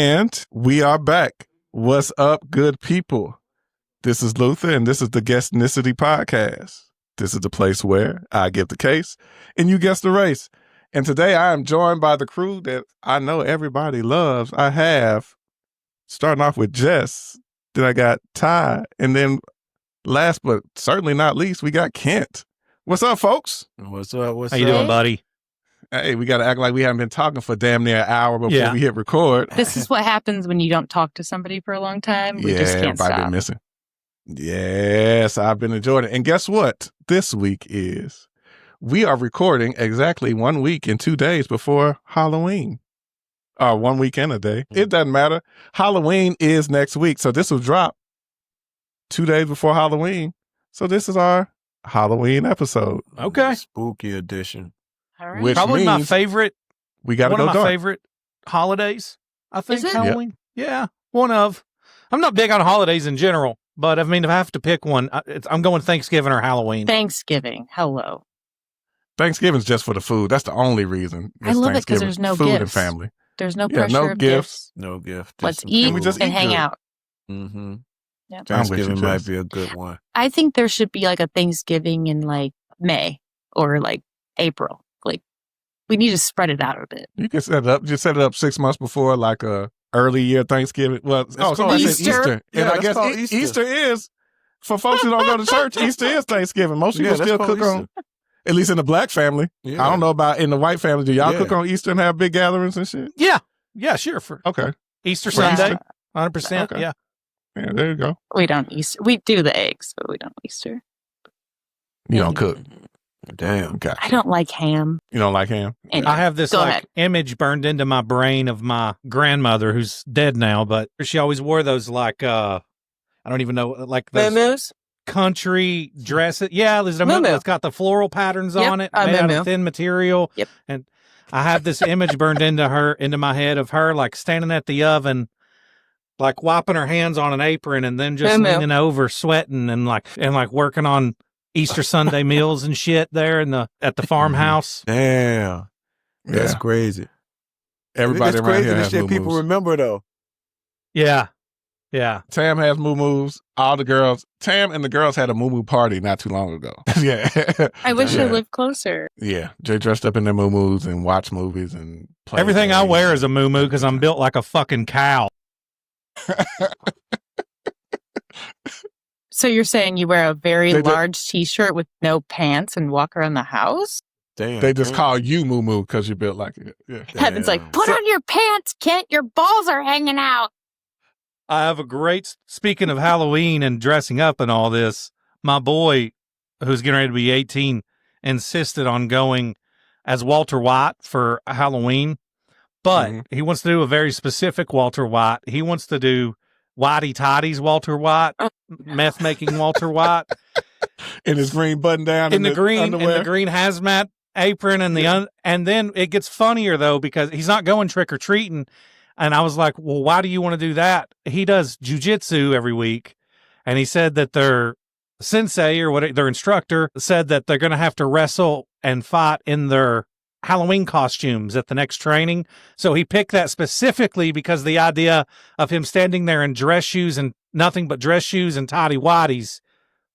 And we are back. What's up, good people? This is Luther, and this is the Guessnicity Podcast. This is the place where I give the case, and you guess the race. And today I am joined by the crew that I know everybody loves. I have, starting off with Jess, then I got Ty, and then last but certainly not least, we got Kent. What's up, folks? What's up? How you doing, buddy? Hey, we got to act like we haven't been talking for damn near an hour before we hit record. This is what happens when you don't talk to somebody for a long time. We just can't everybody stop. Been missing. Yes, I've been enjoying it. And guess what? This week we are recording exactly 1 week and 2 days before Halloween. 1 week and a day. It doesn't matter. Halloween is next week. So this will drop 2 days before Halloween. So this is our Halloween episode. Okay. Spooky edition. All right. Which Probably my means favorite. We got to One go of my dark. favorite holidays, I think, Is it? Halloween. Yeah, one of. I'm not big on holidays in general, but I mean, if I have to pick one, I'm going Thanksgiving or Halloween. Thanksgiving. Hello. Thanksgiving's just for the food. That's the only reason. I love it because Thanksgiving. there's no food and gifts. family. There's no Yeah, pressure no of gifts. No gift. Let's some eat we just and eat hang good. out. Mm-hmm. Yeah. Thanksgiving might Jess. be a good one. I think there should be like a Thanksgiving in like May or like April. Like we need to spread it out a bit. You can set it up. Just set it up 6 months before, like a early year Thanksgiving. Well, called I said Easter. Easter. Yeah, And I that's guess called Easter. Easter is, for folks who don't go to church, Easter is Thanksgiving. Most people Yeah, that's still called cook on, at least in the black family. Yeah. I don't know about in the white family. Do y'all Yeah. cook on Easter and have big gatherings and shit? Yeah, sure. For Okay. Easter For Sunday, Easter? 100%. Okay. Yeah. Yeah, there you go. We don't Easter. We do the eggs, but we don't Easter. You don't cook. Damn. Okay. I don't like ham. You don't like ham? Anyway, I have this go like ahead. image burned into my brain of my grandmother who's dead now, but she always wore those like, I don't even know, like those Moo-moos? country dresses. Yeah, there's a Moo-moo. it's got the floral patterns Yep, on it, a made out moo-moo. of thin material. Yep. And I have this image burned into my head of her like standing at the oven, like wiping her hands on an apron and then just Moo-moo. leaning over, sweating and like working on Easter Sunday meals and shit there at the farmhouse. Damn. That's Yeah. crazy. Everybody That's around crazy. here The has shit people moo-moos. remember though. Yeah. Yeah. Tam has moo-moos. All the girls, Tam and the girls had a moo-moo party not too long ago. Yeah. I wish I Yeah. lived closer. Yeah. They dressed up in their moo-moos and watch movies and play. Everything I games. wear is a moo-moo because I'm built like a fucking cow. So you're saying you wear a very They do- large T-shirt with no pants and walk around the house? Damn. They just call you moo-moo because you built like it. Yeah. Heaven's like, put on your pants, Kent. Your balls are hanging out. I have a great, speaking of Halloween and dressing up and all this, my boy, who's getting ready to be 18, insisted on going as Walter White for Halloween, but he wants to do a very specific Walter White. He wants to do Whitey Tidies Walter White, meth making Walter White, In his green button down in the green underwear. hazmat apron and and then it gets funnier though because he's not going trick or treating. And I was like, well, why do you want to do that? He does jujitsu every week. And he said that their sensei or their instructor said that they're going to have to wrestle and fight in their Halloween costumes at the next training. So he picked that specifically because the idea of him standing there in dress shoes and nothing but dress shoes and tidy whities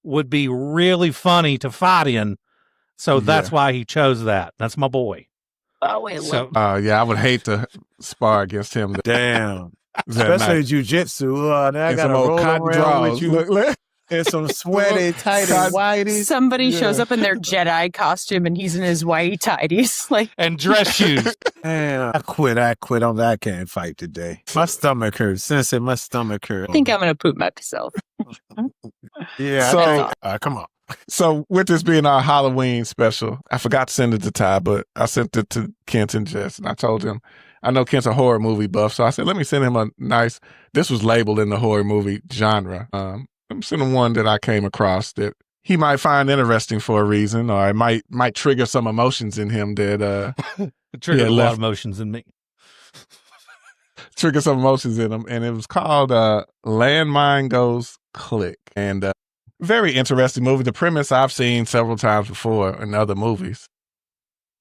would be really funny to fight in. So that's why he chose that. That's my boy. Oh, wait, So Yeah, I would hate to spar against him. Damn. that Especially night. jujitsu. Now I And got to some old roll cotton around draws. with you Look. in some sweaty, tight and whitey. somebody Yeah. shows up in their Jedi costume and he's in his whitey tidies. Like, and dress shoes. Man, I quit. I can't fight today. My stomach hurts. Sensei, my stomach hurts. I think I'm going to poop myself. Yeah. So- come on. So with this being our Halloween special, I forgot to send it to Ty, but I sent it to Kent and Jess, and I told him, I know Kent's a horror movie buff, so I said, let me send him a nice, this was labeled in the horror movie genre. I'm sending one that I came across that he might find interesting for a reason, or it might trigger some emotions in him that It triggered a lot left- of emotions in me. trigger some emotions in him. And it was called Landmine Goes Click. And very interesting movie. The premise I've seen several times before in other movies.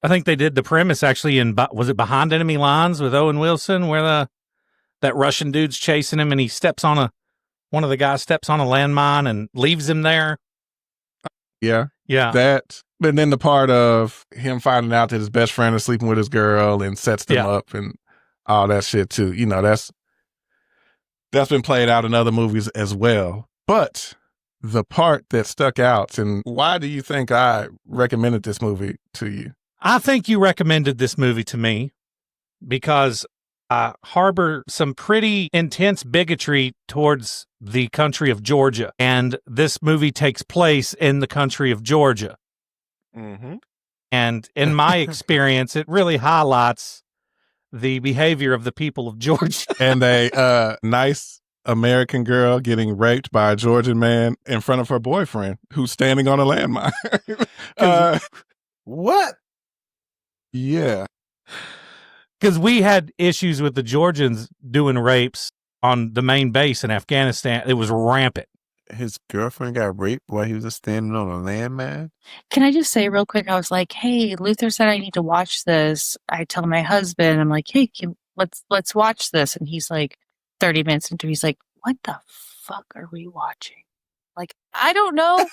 I think they did the premise actually was it Behind Enemy Lines with Owen Wilson, where that Russian dude's chasing him and he steps on one of the guys steps on a landmine and leaves him there. Yeah. Yeah. That. But then the part of him finding out that his best friend is sleeping with his girl and sets them up and all that shit too. You know, that's been played out in other movies as well. But the part that stuck out, and why do you think I recommended this movie to you? I think you recommended this movie to me because I harbor some pretty intense bigotry towards the country of Georgia. And this movie takes place in the country of Georgia. Mm-hmm. And in my experience, it really highlights the behavior of the people of Georgia. And a nice American girl getting raped by a Georgian man in front of her boyfriend who's standing on a landmine. What? Yeah. Because we had issues with the Georgians doing rapes on the main base in Afghanistan. It was rampant. His girlfriend got raped while he was just standing on a landmine? Can I just say real quick, I was like, hey, Luther said I need to watch this. I tell my husband, I'm like, hey, let's watch this. And he's like, 30 minutes into, he's like, what the fuck are we watching? Like, I don't know.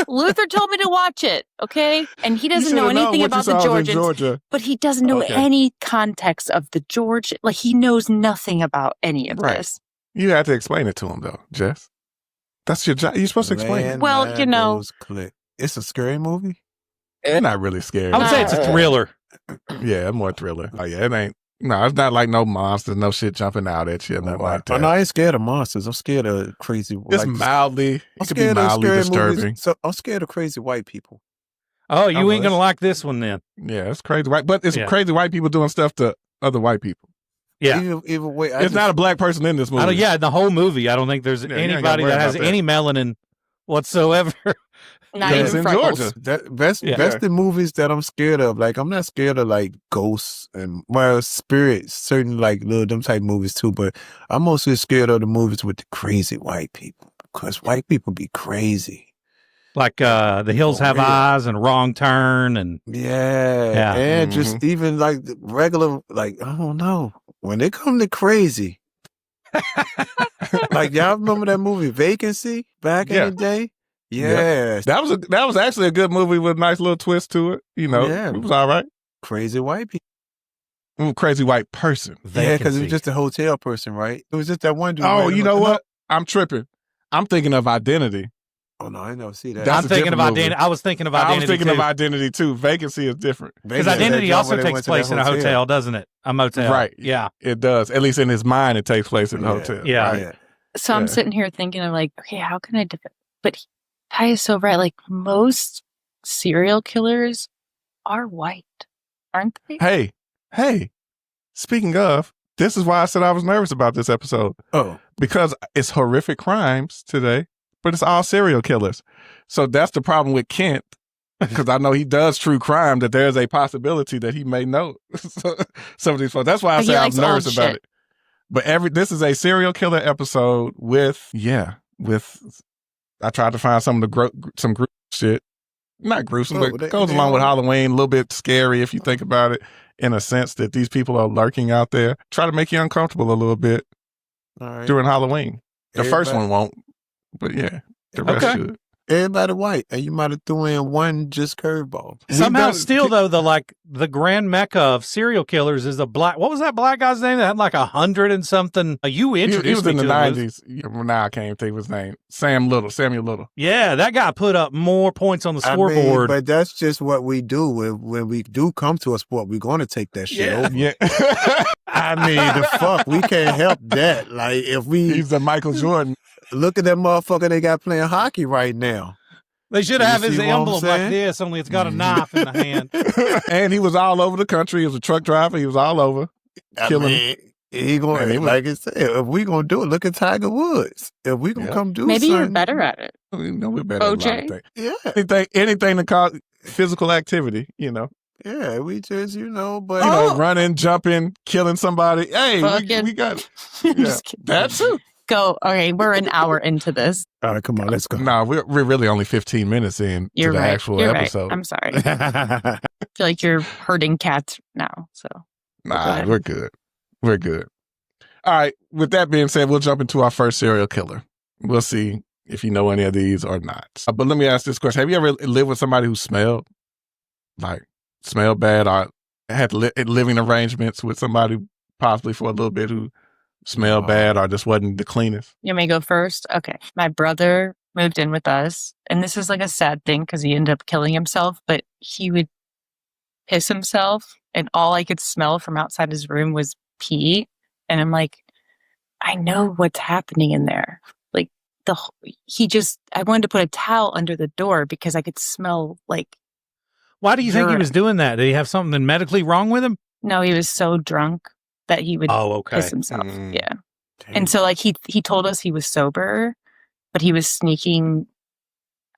Luther told me to watch it, okay? And he doesn't know anything about the Georgians, but he doesn't know any context of the Georgia. Like, he knows nothing about any of this. You have to explain it to him, though, Jess. That's your job. You're supposed to explain it. Well, you know. It's a scary movie? It's not really scary. I would say it's a thriller. Yeah, more thriller. Oh, yeah, it ain't. No, it's not like no monsters, no shit jumping out at you, nothing like that. Oh, no, I ain't scared of monsters. I'm scared of crazy. It's mildly. It could be mildly disturbing. So I'm scared of crazy white people. Oh, you ain't gonna like this one then. Yeah, it's crazy white, but it's crazy white people doing stuff to other white people. Yeah, either way, it's not a black person in this movie. Yeah, the whole movie, I don't think there's anybody that has any melanin whatsoever. Not even freckles. That's the movies that I'm scared of. Like, I'm not scared of like ghosts and spirits, certain like little them type movies too. But I'm mostly scared of the movies with the crazy white people because white people be crazy. Like The Hills Have Eyes and Wrong Turn and and just even like the regular, like, I don't know, when they come to crazy. Like, y'all remember that movie Vacancy back in the day? Yeah, that was actually a good movie with a nice little twist to it. You know, it was all right. Crazy white people, crazy white person. Yeah, because it was just a hotel person, right? It was just that one dude. Oh, you know what? I'm tripping. I'm thinking of Identity. Oh no, I never see that. I'm thinking of Identity. I was thinking of Identity. I was thinking of Identity too. Vacancy is different because Identity also takes place in a hotel, doesn't it? A motel, right? Yeah, it does. At least in his mind, it takes place in a hotel. Yeah. Right? So I'm sitting here thinking of like, okay, how can I but Ty is so right. Like, most serial killers are white, aren't they? Hey, speaking of, this is why I said I was nervous about this episode. Oh, because it's horrific crimes today, but it's all serial killers. So that's the problem with Kent, because I know he does true crime, that there's a possibility that he may know some of these folks. That's why I say I'm nervous about it. But this is a serial killer episode with I tried to find some of the some gruesome shit. Not gruesome, but it goes along with Halloween. A little bit scary if you think about it, in a sense that these people are lurking out there. Try to make you uncomfortable a little bit during Halloween. The first one won't, but the rest should. Everybody white, and you might have threw in one just curveball. Somehow, the grand mecca of serial killers is a black. What was that black guy's name that had like 100 and something? You introduced me to him. He was in the 90s. Now I can't think of his name. Samuel Little. Yeah, that guy put up more points on the scoreboard. But that's just what we do. When we do come to a sport, we're going to take that shit over. Yeah. I mean, the fuck, we can't help that. Like, he's the Michael Jordan. Look at that motherfucker they got playing hockey right now. They should have his emblem like this, only it's got a knife in the hand. And he was all over the country. He was a truck driver. He was all over. Killing. Like I said, if we gonna do it, look at Tiger Woods. If we gonna come do maybe something, you're better at it. We're better OJ? at a lot of things. Anything to cause physical activity, Yeah, we just, but running, jumping, killing somebody. Hey, we got that too. Go. Okay, we're an hour into this. All right, come on, let's go. No, we're really only 15 minutes in to the actual episode. Right. I'm sorry. I feel like you're herding cats now. So we're good. We're good. All right. With that being said, we'll jump into our first serial killer. We'll see if you know any of these or not. But let me ask this question. Have you ever lived with somebody who smelled bad or had living arrangements with somebody possibly for a little bit who smelled bad or just wasn't the cleanest? You want me to go first? Okay. My brother moved in with us, and this is like a sad thing because he ended up killing himself, but he would piss himself, and all I could smell from outside his room was pee. And I'm like, I know what's happening in there. Like, I wanted to put a towel under the door because I could smell like. Why do you think he was doing that? Did he have something medically wrong with him? No, he was so drunk that he would piss himself. Yeah. Dang. And so like he told us he was sober, but he was sneaking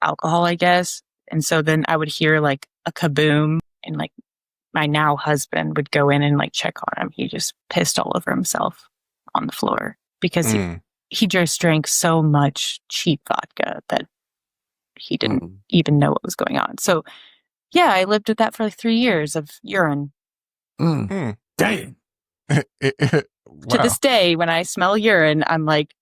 alcohol, I guess. And so then I would hear like a kaboom, and like my now husband would go in and like check on him. He just pissed all over himself on the floor because he just drank so much cheap vodka that he didn't even know what was going on. So yeah, I lived with that for like 3 years of urine. Damn. Wow. To this day, when I smell urine, I'm like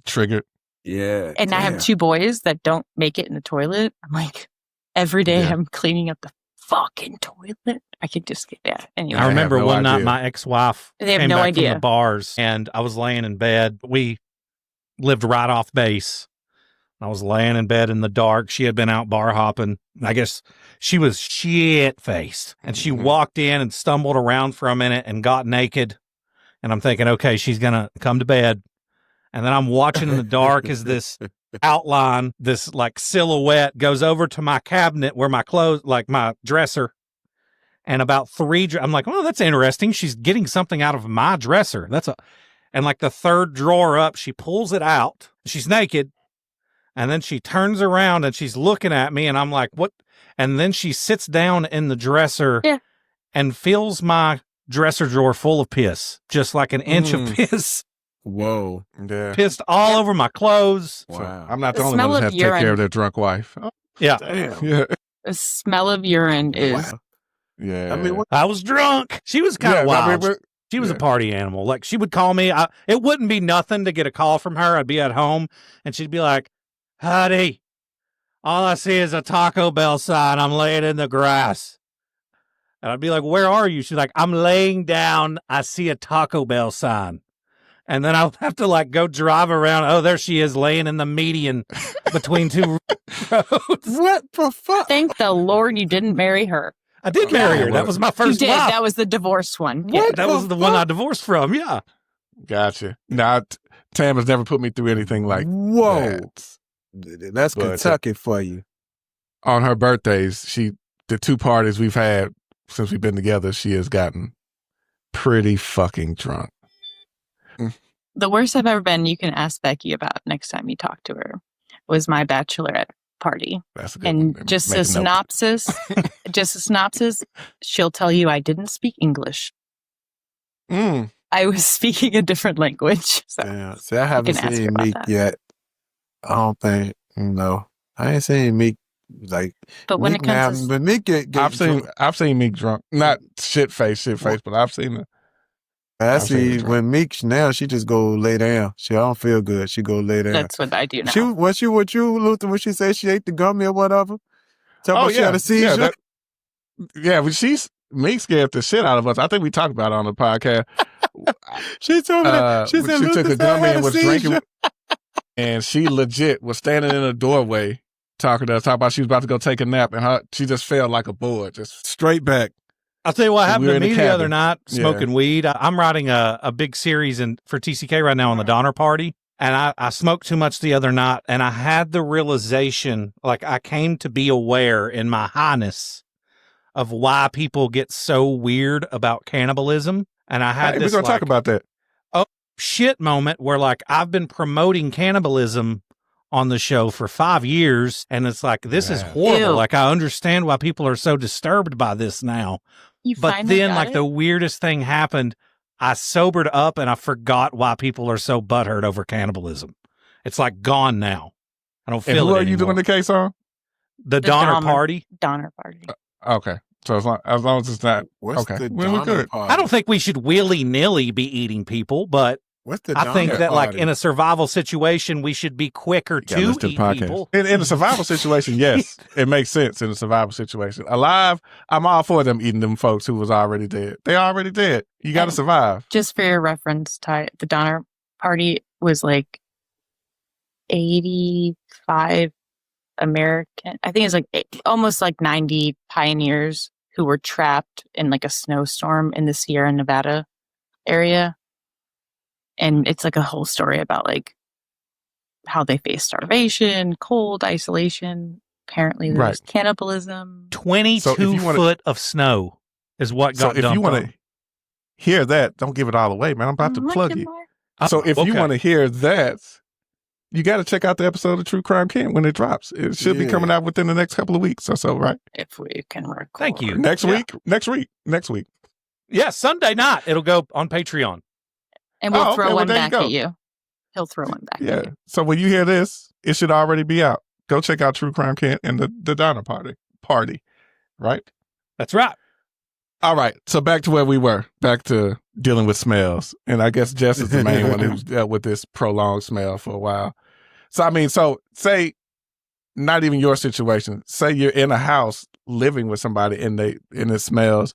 triggered. Yeah. And I have 2 boys that don't make it in the toilet. I'm like, every day I'm cleaning up the fucking toilet. I could just get that. Anyway. I remember one night my ex-wife came back from the bars, and I was laying in bed. We lived right off base. I was laying in bed in the dark. She had been out bar hopping. I guess she was shit-faced. And she walked in and stumbled around for a minute and got naked. And I'm thinking, okay, she's going to come to bed. And then I'm watching in the dark as this outline, this like silhouette goes over to my cabinet where my clothes, like my dresser. And about 3, I'm like, oh, that's interesting. She's getting something out of my dresser. And like the 3rd drawer up, she pulls it out. She's naked. And then she turns around and she's looking at me, and I'm like, what? And then she sits down in the dresser and fills my dresser drawer full of piss, just like an inch of piss. Whoa. Yeah. Pissed all over my clothes. Wow. So I'm not the only one that has to take care of their drunk wife. Oh, yeah. Damn. Yeah. The smell of urine is. Wow. Yeah. I mean, I was drunk. She was kind of wild. She was a party animal. Like, she would call me. It wouldn't be nothing to get a call from her. I'd be at home, and she'd be like, honey, all I see is a Taco Bell sign. I'm laying in the grass. And I'd be like, where are you? She's like, I'm laying down. I see a Taco Bell sign. And then I'll have to like go drive around. Oh, there she is laying in the median between 2 roads. What the fuck? Thank the Lord you didn't marry her. I did marry her. That was my first wife. That was the divorced one. Yeah, that was the one I divorced from. Yeah. Gotcha. Now, Tam has never put me through anything like that. That's Kentucky for you. On her birthdays, the 2 parties we've had since we've been together, she has gotten pretty fucking drunk. The worst I've ever been, you can ask Becky about next time you talk to her, was my bachelorette party. That's a good and one. just a synopsis, she'll tell you I didn't speak English. I was speaking a different language. So yeah. See, I haven't seen Meek yet. I don't think, I ain't seen Meek like. But when Meek it comes but Meek get I've seen Meek drunk. Not shit face, but I've seen it. I see when Meek now she just go lay down. She don't feel good. She go lay down. That's what I do now. What you Luther when she said she ate the gummy or whatever? She had a seizure. Meek scared the shit out of us. I think we talked about it on the podcast. She told me that. She said she took a gummy and was seizure. drinking. And she legit was standing in a doorway talking about she was about to go take a nap, and she just fell like a board, just straight back. I'll tell you what happened to me the other night, smoking weed. I'm writing a big series for TCK right now on the Donner Party, and I smoked too much the other night, and I had the realization, like I came to be aware in my highness of why people get so weird about cannibalism, and I had this we're going to talk about that. Shit moment where like I've been promoting cannibalism on the show for 5 years, and it's like, this is horrible. Ew. Like, I understand why people are so disturbed by this now. But then like the weirdest thing happened. I sobered up and I forgot why people are so butthurt over cannibalism. It's like gone now. I don't feel it anymore. Who are you doing the case on? The Donner Party. Donner Party. Okay. So as long as it's not What's okay. The Donner Party? I don't think we should willy-nilly be eating people, but What's the I think Donner that, like, Party? in a survival situation, we should be quicker You gotta to listen eat the podcast. people. In a survival situation, yes, it makes sense in a survival situation. Alive, I'm all for them eating them folks who was already dead. They already dead. You got to And survive. just for your reference, Ty, the Donner Party was like 85 American. I think it's like almost like 90 pioneers who were trapped in like a snowstorm in the Sierra Nevada area. And it's like a whole story about like how they face starvation, cold, isolation. Apparently there's Right. cannibalism. 22 So if you wanna- foot of snow is what So got if you dumped want on. to hear that, don't give it all away, man. I'm about to Look plug at you. my- So if you Okay. want to hear that, you got to check out the episode of True Crime Kent when it drops. It should be Yeah. coming out within the next couple of weeks or so, right? If we can record. Thank you. Next Yeah. week? Next week. Yeah, Sunday night. It'll go on Patreon. And we'll Oh, okay, throw well, one there you back go. at you. He'll throw one back Yeah. at you. So when you hear this, it should already be out. Go check out True Crime Kent and the Donner Party, right? That's right. All right. So back to where we were, back to dealing with smells. And I guess Jess is the main one who's dealt with this prolonged smell for a while. So, I mean, say not even your situation. Say you're in a house living with somebody and it smells.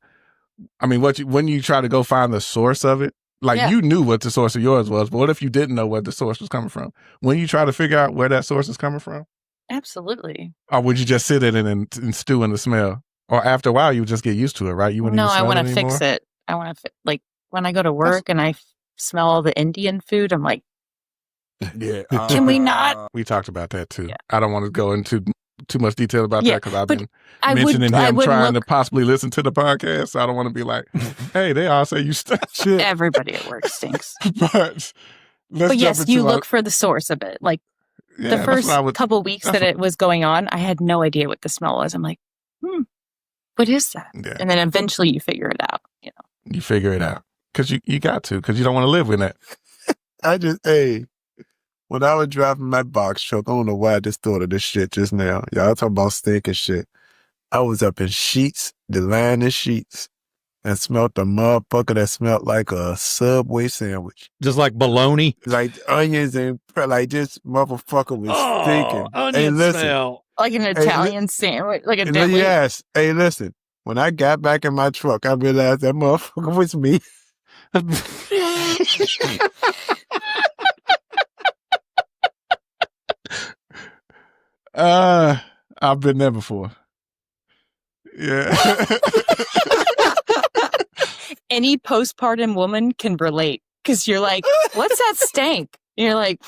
I mean, when you try to go find the source of it, like Yeah. you knew what the source of yours was, but what if you didn't know where the source was coming from? When you try to figure out where that source is coming from, Absolutely. or would you just sit in it and stew in the smell? Or after a while, you would just get used to it, right? You wouldn't No, even I smell want it to anymore? fix it. I want to like when I go to work and I smell all the Indian food. I'm like, Yeah. Can we not? We talked about that too. Yeah. I don't want to go into too much detail about Yeah, that because I've but been I mentioning would. I him would trying look. to possibly listen to the podcast. So I don't want to be like, hey, they all say you stink. Shit. Everybody at work stinks. But let's But jump yes, into you our- look for the source of it. Like yeah, the that's first what I would- couple weeks that's that it was going on, I had no idea what the smell was. I'm like, what is that? Yeah, And then eventually you figure it out. You know, you figure it out because you got to because you don't want to live with that. When I was driving my box truck, I don't know why I just thought of this shit just now. Y'all talking about stink and shit. I was up in Sheets, the line of Sheets, and smelt a motherfucker that smelled like a Subway sandwich. Just like bologna. Like onions and like this motherfucker was stinking. Hey, listen. smell. like an Italian sandwich, like a deli. Yes. Hey, listen. When I got back in my truck, I realized that motherfucker was me. I've been there before. Yeah. Any postpartum woman can relate because you're like, what's that stank? And you're like,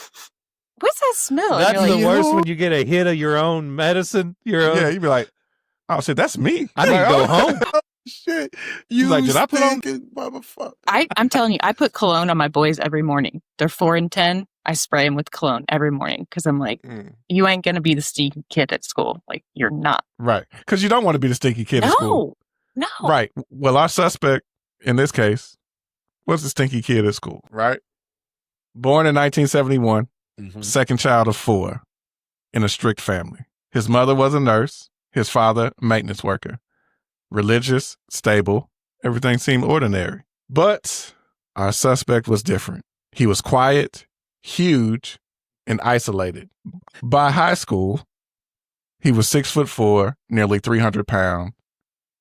what's that smell? And That's you're like, the worst when you get a hit of your own medicine. Your own. Yeah, you'd be like, oh shit, that's me. I need to go home. Shit. You like, did I put on- stinking motherfucker. I'm telling you, I put cologne on my boys every morning. They're 4 and 10. I spray them with cologne every morning because I'm like, you ain't gonna be the stinky kid at school. Like you're not. Right. Because you don't want to be the stinky kid at school. No. Right. Well, our suspect in this case was a stinky kid at school, right? Born in 1971, second child of 4 in a strict family. His mother was a nurse, his father, a maintenance worker. Religious, stable, everything seemed ordinary. But our suspect was different. He was quiet, huge, and isolated. By high school, he was 6'4", nearly 300 pounds,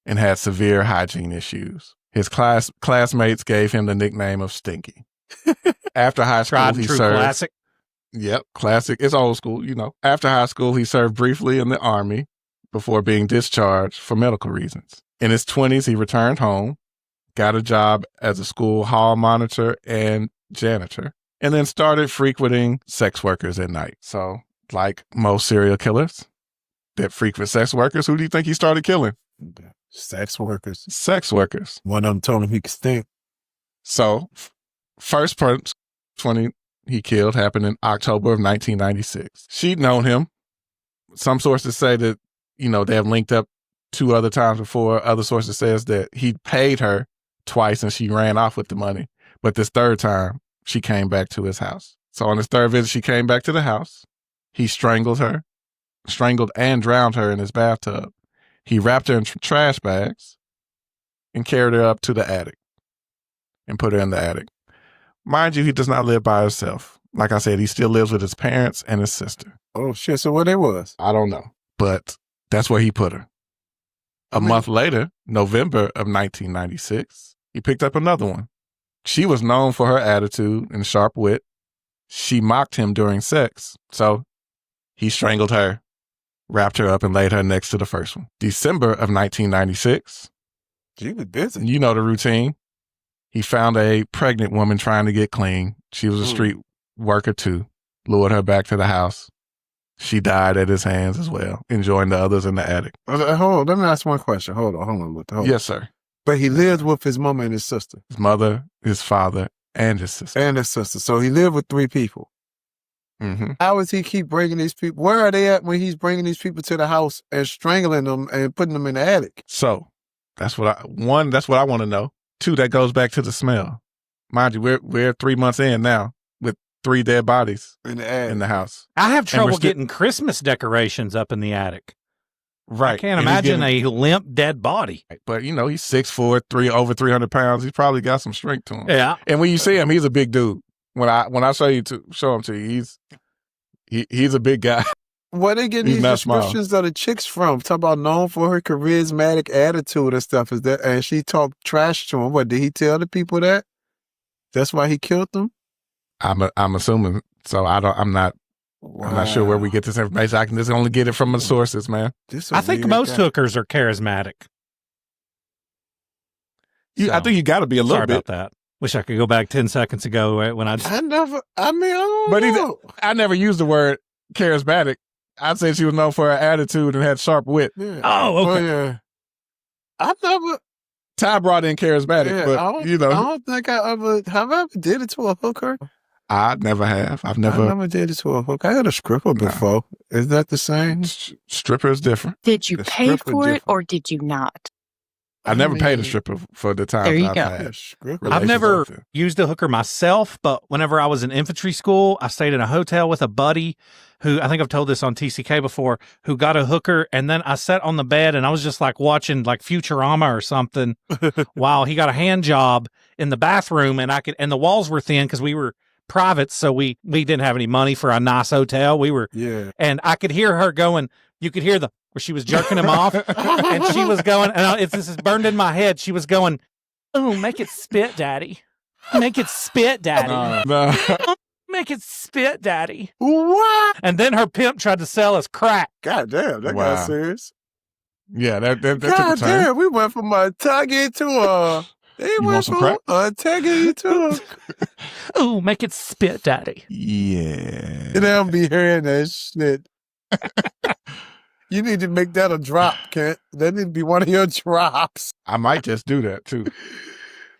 and had severe hygiene issues. His classmates gave him the nickname of Stinky. After high school, Tried and he true served. classic. Yep, classic. It's old school, you know. After high school, he served briefly in the Army before being discharged for medical reasons. In his 20s, he returned home, got a job as a school hall monitor and janitor, and then started frequenting sex workers at night. So, like most serial killers that frequent sex workers, who do you think he started killing? Sex workers. Sex workers. One of them told him he could stink. So, first person he killed happened in October of 1996. She'd known him. Some sources say that, you know, they have linked up 2 other times before. Other sources says that he paid her twice and she ran off with the money. But this third time, she came back to his house. So on his third visit, she came back to the house. He strangled and drowned her in his bathtub. He wrapped her in trash bags and carried her up to the attic and put her in the attic. Mind you, he does not live by himself. Like I said, he still lives with his parents and his sister. Oh, shit. So where they was? I don't know. But that's where he put her. A month later, November of 1996, he picked up another one. She was known for her attitude and sharp wit. She mocked him during sex, so he strangled her, wrapped her up, and laid her next to the first one. December of 1996. She was busy. You know the routine. He found a pregnant woman trying to get clean. She was a street worker too. Lured her back to the house. She died at his hands as well, enjoying the others in the attic. Hold on. Let me ask one question. Hold on. Yes, sir. But he lived with his mama and his sister. His mother, his father, and his sister. So he lived with 3 people. Mm-hmm. How does he keep bringing these people? Where are they at when he's bringing these people to the house and strangling them and putting them in the attic? So that's what I want to know. 2, that goes back to the smell. Mind you, we're 3 months in now with 3 dead bodies In the attic. in the house. I have trouble getting Christmas decorations up in the attic. Right. I can't imagine a limp dead body. But he's 6'4", over 300 pounds. He's probably got some strength to him. Yeah. And when you see him, he's a big dude. When I show him to you, he's a big guy. Where they getting He's these not small. descriptions of the chicks from? Talk about known for her charismatic attitude and stuff. Is that? And she talked trash to him. What did he tell the people that? That's why he killed them. I'm assuming. So I'm not sure where we get this information. I can just only get it from the sources, man. I think most hookers are charismatic. I think you got to be a little Sorry bit. about that. Wish I could go back 10 seconds ago when I I don't know. I never used the word charismatic. I'd say she was known for her attitude and had sharp wit. Yeah. Oh, okay. Yeah. I never. Ty brought in charismatic, Yeah, but I don't think I ever did it to a hooker. I never have. I never did it to a hooker. I had a stripper before. Is that the same? Stripper is different. Did you The pay stripper for it different. or did you not? I never paid a stripper for the time There you I've go. had. Stripper. I've never with her. used a hooker myself, but whenever I was in infantry school, I stayed in a hotel with a buddy who, I think I've told this on TCK before, who got a hooker. And then I sat on the bed and I was just like watching like Futurama or something while he got a hand job in the bathroom, and and the walls were thin because we were private. So we didn't have any money for a nice hotel. And I could hear her going, you could hear where she was jerking him off, and she was going, and this is burned in my head. She was going, "Oh, make it spit, daddy. Make it spit, daddy. No. Make it spit, daddy." What? And then her pimp tried to sell us crack. God damn, that Wow. got serious. Yeah, that took a God turn. damn, we went from a tuggy to a. They want went some from a tuggy to a. Oh, make it spit, daddy. Yeah. You don't be hearing that shit. You need to make that a drop, Kent. That need to be one of your drops. I might just do that too.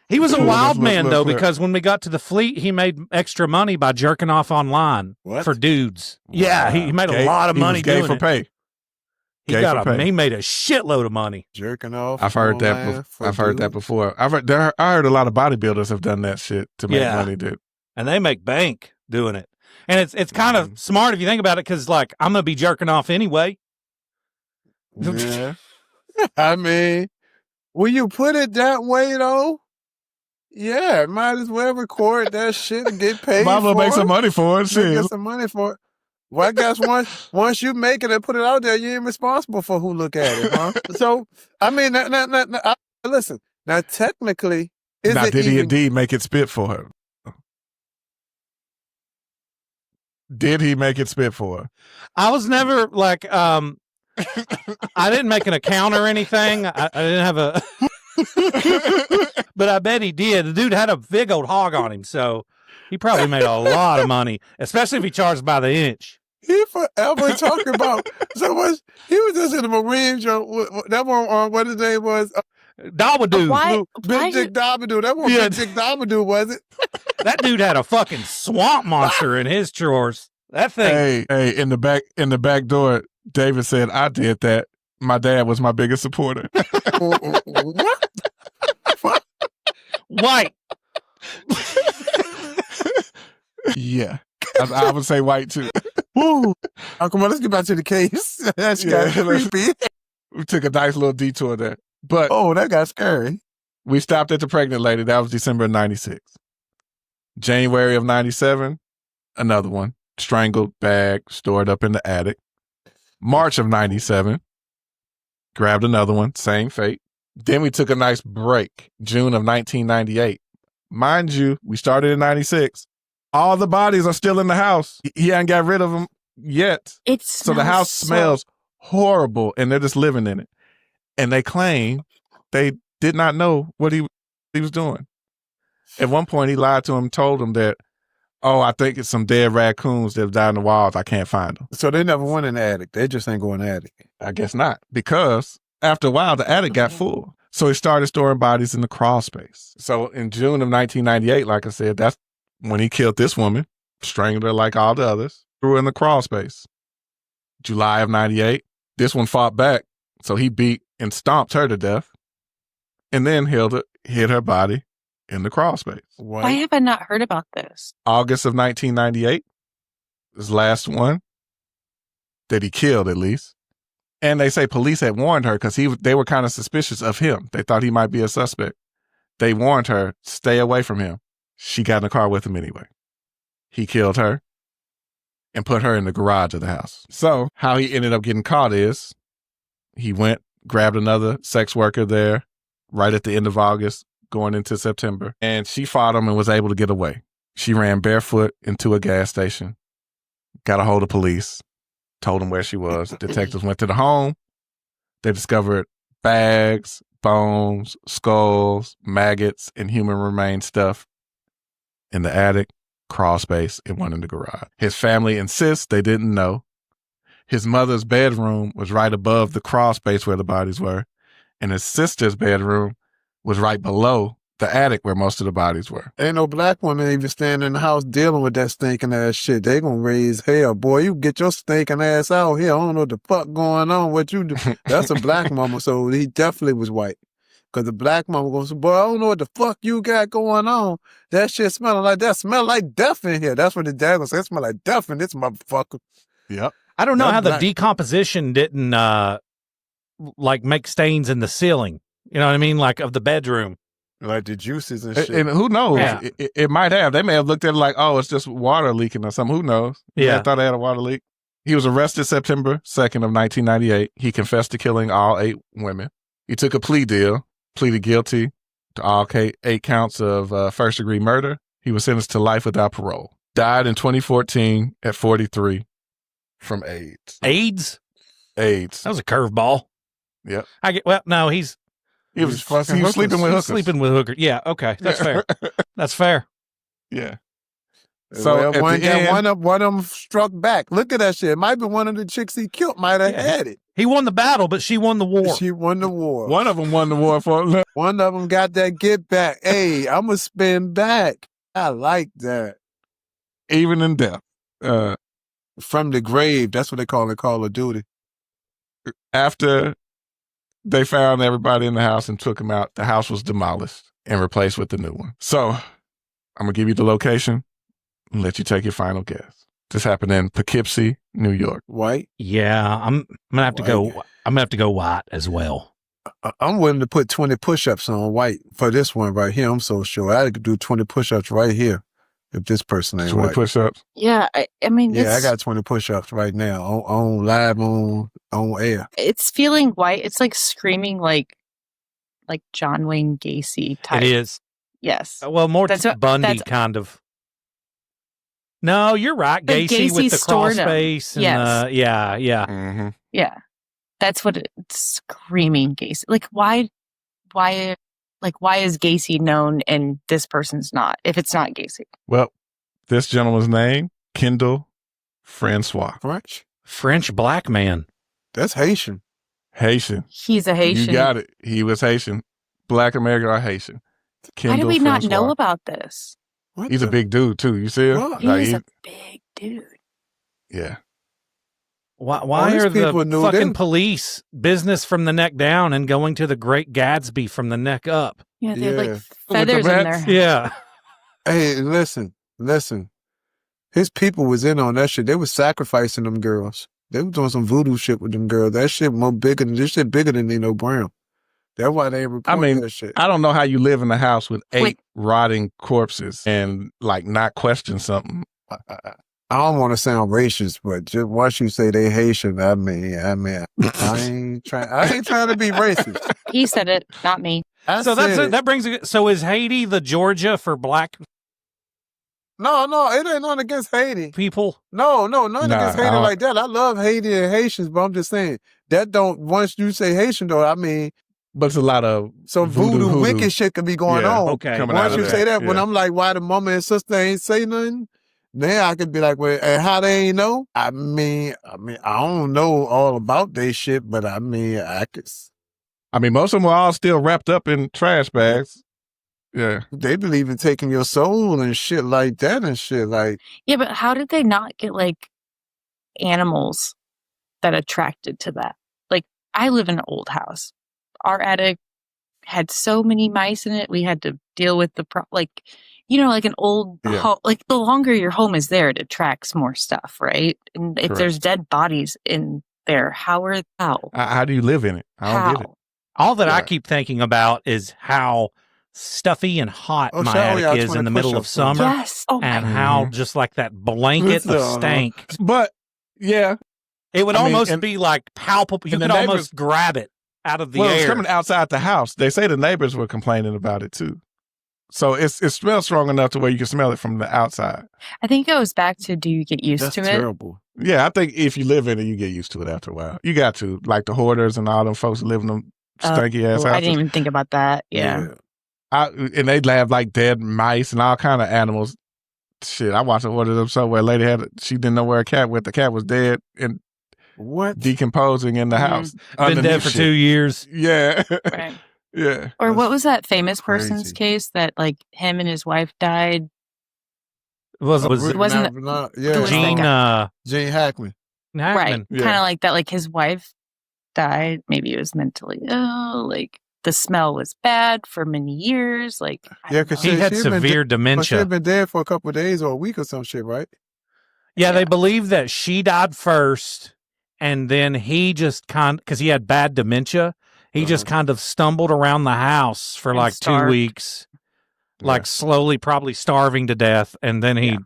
He was a Look, wild look, man, look, though, look. because when we got to the fleet, he made extra money by jerking off online What? for dudes. Yeah, he made a lot of money He was gay doing for it. pay. He Gay for pay. he made a shitload of money. Jerking off. I've heard that. online for I've heard that dudes. before. I heard a lot of bodybuilders have done that shit to make Yeah. money, dude. And they make bank doing it. And it's kind of smart if you think about it, because like I'm gonna be jerking off anyway. Yeah. I mean, when you put it that way, though, yeah, might as well record that shit and get paid Might as well for make it. some money for it. Shit. Get some money for it. Well, I guess once you make it and put it out there, you ain't responsible for who look at it, huh? So, I mean, listen. Now, technically, Now, did he even, indeed make it spit for her? Did he make it spit for her? I was never like I didn't make an account or anything. I didn't have a but I bet he did. The dude had a big old hog on him, so he probably made a lot of money, especially if he charged by the inch. He forever talking about so much. He was just in the Marine joke. That one, what his name was? Dabadoo. Why Big Dick Dabadoo. That one, Yeah. Big Dick Dabadoo, was it? That dude had a fucking swamp monster in his drawers. That thing. Hey, in the back door, David said, "I did that. My dad was my biggest supporter." What? White. Yeah, I would say white too. Woo. Oh, come on, let's get back to the case. That's Yeah, creepy. We took a nice little detour there, but Oh, that got scary. we stopped at the pregnant lady. That was December of '96. January of 97, another one. Strangled, bagged, stored up in the attic. March of 97, grabbed another one, same fate. Then we took a nice break, June of 1998. Mind you, we started in 96. All the bodies are still in the house. He ain't got rid of them yet. So the house smells horrible, and they're just living in it. And they claim they did not know what he was doing. At one point, he lied to him, told him that, oh, I think it's some dead raccoons that have died in the walls. I can't find them. So they never went in the attic. They just ain't going in the attic. I guess not, because after a while, the attic got full. So he started storing bodies in the crawl space. So in June of 1998, like I said, that's when he killed this woman, strangled her like all the others, threw her in the crawl space. July of 98, this one fought back. So he beat and stomped her to death, and then hid her body in the crawl space. Why have I not heard about this? August of 1998, his last one that he killed, at least. And they say police had warned her because they were kind of suspicious of him. They thought he might be a suspect. They warned her, stay away from him. She got in the car with him anyway. He killed her and put her in the garage of the house. So how he ended up getting caught is he went, grabbed another sex worker there right at the end of August, going into September, and she fought him and was able to get away. She ran barefoot into a gas station, got a hold of police, told them where she was. Detectives went to the home. They discovered bags, bones, skulls, maggots, and human remains stuff in the attic, crawl space, and one in the garage. His family insists they didn't know. His mother's bedroom was right above the crawl space where the bodies were, and his sister's bedroom was right below the attic where most of the bodies were. Ain't no black woman even standing in the house dealing with that stinking ass shit. They gonna raise hell. Boy, you get your stinking ass out here. I don't know what the fuck going on. What you do? That's a black mama, so he definitely was white. Because the black mama goes, boy, I don't know what the fuck you got going on. That shit smelling like that. Smell like death in here. That's what the dad goes, it smell like death in this motherfucker. Yep. I don't know how the decomposition didn't like make stains in the ceiling. You know what I mean? Like of the bedroom. Like the juices and shit. And who knows? Yeah. It might have. They may have looked at it like, oh, it's just water leaking or something. Who knows? Yeah. I thought they had a water leak. He was arrested September 2nd of 1998. He confessed to killing all 8 women. He took a plea deal, pleaded guilty to all 8 counts of first-degree murder. He was sentenced to life without parole. Died in 2014 at 43 from AIDS. AIDS? AIDS. That was a curveball. Yep. No, he was sleeping with hookers. Sleeping with hookers. Yeah, okay. That's fair. That's fair. Yeah. So well, one of them struck back. Look at that shit. It might be one of the chicks he killed might have had it. He won the battle, but she won the war. She won the war. One of them won the war for One of them got that get back. Hey, I'm going to spin back. I like that. even in death. From the grave. That's what they call it, Call of Duty. After they found everybody in the house and took them out, the house was demolished and replaced with the new one. So I'm going to give you the location and let you take your final guess. This happened in Poughkeepsie, New York. White? Yeah, I'm gonna have to go. I'm gonna have to go white as well. I'm willing to put 20 push-ups on white for this one right here. I'm so sure I could do 20 push-ups right here if this person ain't 20 white. push-ups? Yeah, I mean, Yeah, I got 20 push-ups right now on live on air. It's feeling white. It's like screaming like John Wayne Gacy type. It is. Yes. Well, more Bundy kind of. No, you're right. Gacy with the crawl space. And, yes. Yeah. Mm-hmm. Yeah. That's what it's screaming Gacy. Like, why is Gacy known and this person's not, if it's not Gacy? Well, this gentleman's name, Kendall Francois. French black man. That's Haitian. He's a Haitian. You got it. He was Haitian. Black American or Haitian. Why do we not know about this? He's a big dude, too. You see him? What? He's a big dude. Yeah. Why are the fucking police business from the neck down and going to the Great Gatsby from the neck up? Yeah, they have like feathers in there. Yeah. Hey, listen. His people was in on that shit. They was sacrificing them girls. They was doing some voodoo shit with them girls. That shit bigger than Nino Brown. That's why they report I mean, that shit. I don't know how you live in a house with 8 Wait. rotting corpses and like not question something. I don't want to sound racist, but just once you say they Haitian, I mean, I ain't trying to be racist. He said it, not me. So that brings it. So is Haiti the Georgia for black No, it ain't nothing against Haiti. people? No, nothing against Haiti I don't- like that. I love Haiti and Haitians, but I'm just saying that don't. Once you say Haitian, though, I mean, But it's a lot of some voodoo, hoodoo. wicked shit could be going Yeah, on. Okay. coming out Once of you say that, when yeah. I'm like, why the mama and sister ain't say nothing? Then I could be like, well, and how they ain't know? I mean, I don't know all about they shit, but I mean, I mean, most of them are all still wrapped up in trash bags. Yeah. they believe in taking your soul and shit like that and shit. Like, Yeah, but how did they not get like animals that attracted to that? Like, I live in an old house. Our attic had so many mice in it. We had to deal with like an old Yeah. home. Like, the longer your home is there, it attracts more stuff, right? And if Correct. there's dead bodies in there, how? How do you live in it? I don't get it. All that I Yeah. keep thinking about is how stuffy and hot Oh, my shit, oh, yeah, attic I is wanna in the middle of push up. summer, Yes. Oh, and my. how just like that blanket of Uh-huh. stank. But yeah, It would I mean, almost and- be like palpable. You and the could neighbors- almost grab it out of the well, it's air. coming outside the house. They say the neighbors were complaining about it too. So it smells strong enough to where you can smell it from the outside. I think it goes back to, do you get used that's to it? terrible. Yeah, I think if you live in it, you get used to it after a while. You got to, like the hoarders and all them folks that live in them stanky ass Oh, I houses. didn't even think about that. Yeah. And they have like dead mice and all kind of animals. Shit, I watched one of them somewhere. A lady she didn't know where a cat went. The cat was dead and What? decomposing in the Mhm. house. Been dead underneath for shit. 2 years. Yeah, Right. yeah. Or what That's was that famous person's crazy. case that like him and his wife died? Was It wasn't Who was Gene that Gene Hackman. Hackman? Right. Yeah. Kind of like that, like his wife died. Maybe it was mentally ill. Like the smell was bad for many years. Like, I Yeah, don't 'cause know. He had She had been severe But she dementia. had been dead for a couple of days or a week or some shit, right? Yeah, they believe that she died first, and then he just because he had bad dementia, he just kind of stumbled around the house for And like 2 starved. weeks, like slowly, probably starving to death, and then he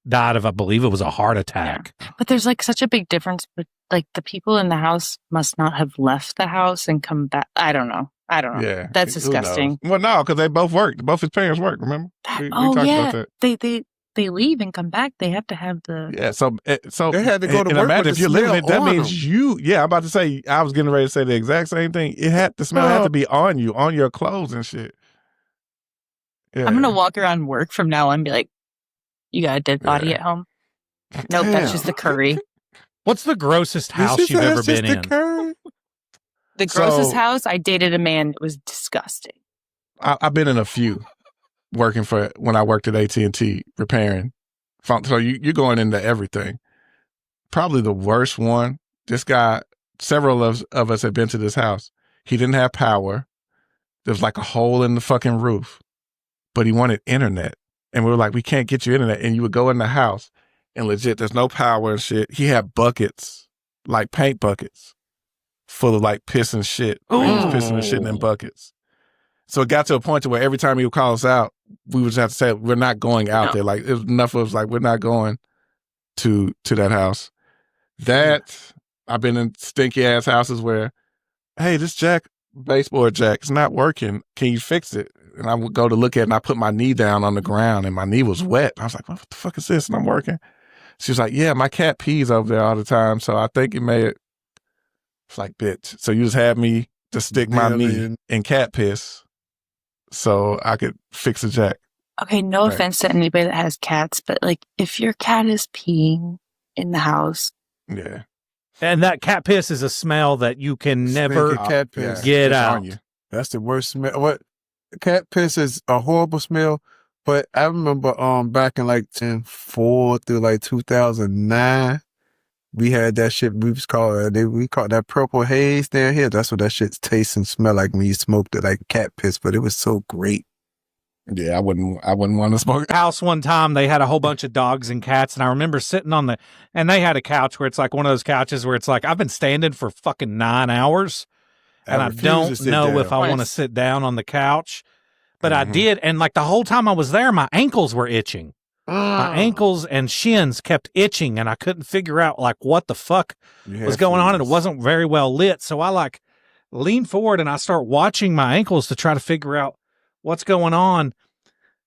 died of, I believe it was a heart attack. But there's like such a big difference. But like the people in the house must not have left the house and come back. I don't know. Yeah. That's Who disgusting. knows? Well, no, because they both worked. Both his parents worked, remember? We Oh talked yeah, about that. they leave and come back. They have to have the. Yeah, so They had to go to and work imagine with if the you're living smell it, that on means I'm about to say, I was getting ready to say the exact same thing. The smell had to be on you, on your clothes and shit. Yeah. I'm gonna walk around work from now on and be like, "You got a dead body Yeah. at home?" Nope, that's just the curry. What's the grossest house Did she you've say ever that's just been the in? curry? The grossest So- house. I dated a man that was disgusting. I've been in a few working when I worked at AT&T repairing phone. So you're going into everything. Probably the worst one. This guy, several of us had been to this house. He didn't have power. There was like a hole in the fucking roof, but he wanted internet. And we were like, we can't get you internet. And you would go in the house and legit, there's no power and shit. He had buckets, like paint buckets, full of like piss and shit. He was pissing and shitting in buckets. So it got to a point to where every time he would call us out, we would just have to say, we're not going out there. Like, it was enough of us, like, we're not going to that house. I've been in stinky ass houses where, hey, this baseboard jack is not working. Can you fix it? And I would go to look at it and I put my knee down on the ground and my knee was wet. I was like, what the fuck is this? And I'm working. She was like, yeah, my cat pees over there all the time. So I think it made it. It's like, bitch. So you just had me to stick my knee in cat piss so I could fix a jack. Okay, no Right. offense to anybody that has cats, but like if your cat is peeing in the house, Yeah. And that cat piss is a smell that you can never Stinky cat piss. get It's out. on you. That's the worst smell. What? Cat piss is a horrible smell. But I remember back in like 2004 through like 2009, we had that shit. We called that purple haze down here. That's what that shit tastes and smell like when you smoked it, like cat piss. But it was so great. Yeah, I wouldn't want to smoke. House one time, they had a whole bunch of dogs and cats, and I remember sitting and they had a couch where it's like one of those couches where it's like I've been standing for fucking 9 hours, and I refuse to don't sit know down. if I want to Nice. sit down on the couch. But I Mhm. did, and like the whole time I was there, my ankles were itching. My ankles and shins kept itching, and I couldn't figure out like what the fuck was going on, and it wasn't very well lit. So I like lean forward and I start watching my ankles to try to figure out what's going on.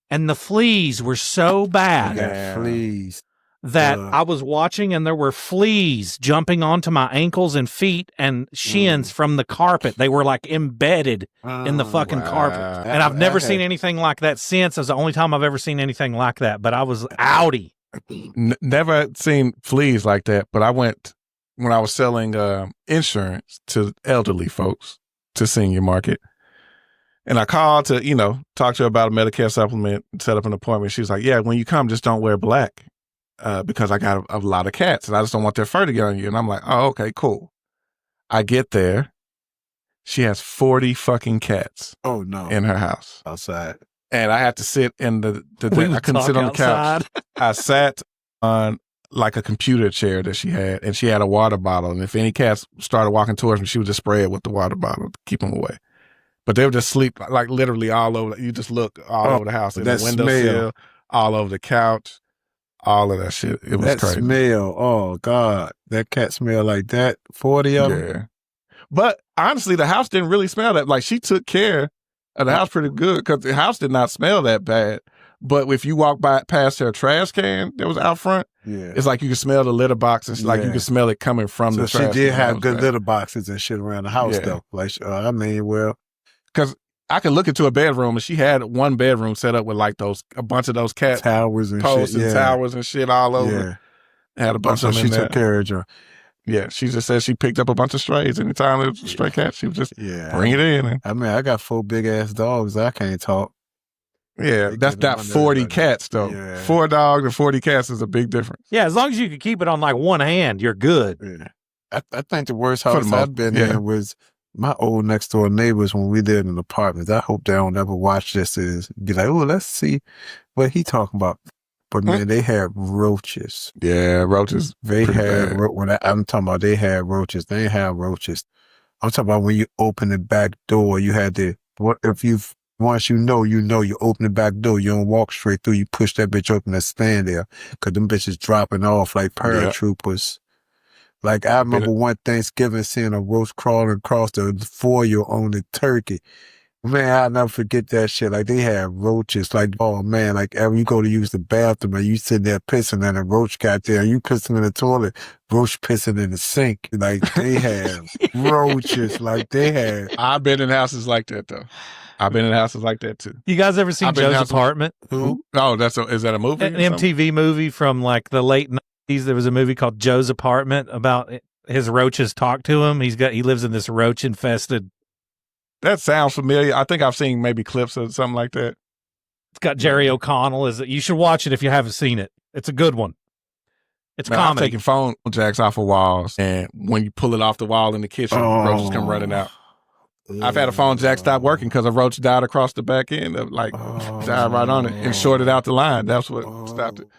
And the fleas were so bad Yeah. Fleas. that I was watching and there were fleas jumping onto my ankles and feet and shins from the carpet. They were like embedded in the fucking carpet. And I've never seen anything like that since. It was the only time I've ever seen anything like that, but I was outie. Never seen fleas like that, but I went when I was selling insurance to elderly folks to senior market. And I called to, talk to her about a Medicare supplement, set up an appointment. She was like, yeah, when you come, just don't wear black because I got a lot of cats and I just don't want their fur to get on you. And I'm like, oh, okay, cool. I get there. She has 40 fucking cats Oh no. in her house. Outside. And I had to sit in We I couldn't sit on the outside. couch. I sat on like a computer chair that she had, and she had a water bottle. And if any cats started walking towards me, she would just spray it with the water bottle to keep them away. But they would just sleep like literally all over. You just look all over the house. In that the windowsill, all over the couch, all of that shit. It was That crazy. smell. Oh God. That cat smell like that. 40 of them. Yeah. But honestly, the house didn't really smell that. Like she took care of the house pretty good because the house did not smell that bad. But if you walk past her trash can that was out front, Yeah. it's like you can smell the litter boxes. Like you Yeah. can smell it coming from So the she trash did can. have That was good bad. litter boxes and shit around the house Yeah. though. Like, I mean, well, Because I could look into a bedroom and she had one bedroom set up with like a bunch of those cat towers and posts shit. and Yeah. towers and shit all over. Yeah. Had a bunch So of them she in there. took care of her. Yeah, she just said she picked up a bunch of strays. Anytime there was a stray cat, she would just Yeah. bring it in. And, I mean, I got 4 big ass dogs. I can't talk. yeah, They that's get not on 40 there, cats though. yeah. 4 dogs and 40 cats is a big difference. Yeah, as long as you can keep it on like one hand, you're good. Yeah. I think the worst For the house most- I've been yeah. in was my old next door neighbors when we lived in apartments. I hope they don't ever watch this is be like, oh, let's see what he talking about. But man, they had roaches. Yeah, roaches. They Pretty had bad. I'm talking about they had roaches. They ain't have roaches. I'm talking about when you open the back door, you had to once you open the back door, you don't walk straight through, you push that bitch open and stand there. Cause them bitches dropping off like paratroopers. Like I remember one Thanksgiving seeing a roach crawling across the foyer on the turkey. Man, I'll never forget that shit. Like they had roaches. Like, oh man, like every you go to use the bathroom and you sit there pissing and a roach got there. You pissing in the toilet, roach pissing in the sink. Like they had roaches. Like they had. I've been in houses like that though. I've been in houses like that too. You guys ever seen I've been Joe's down to- Apartment? Who? Oh, is that a movie? An or something? MTV movie from like the late 90s. There was a movie called Joe's Apartment about his roaches talk to him. He lives in this roach infested. That sounds familiar. I think I've seen maybe clips of something like that. It's got Jerry O'Connell. You should watch it if you haven't seen it. It's a good one. It's Man, I'm comedy. taking phone jacks off of walls, and when you pull it off the wall in the kitchen, roaches come running out. I've had a phone jack stop working because a roach died across the back end of died right on it and shorted out the line. That's what stopped it.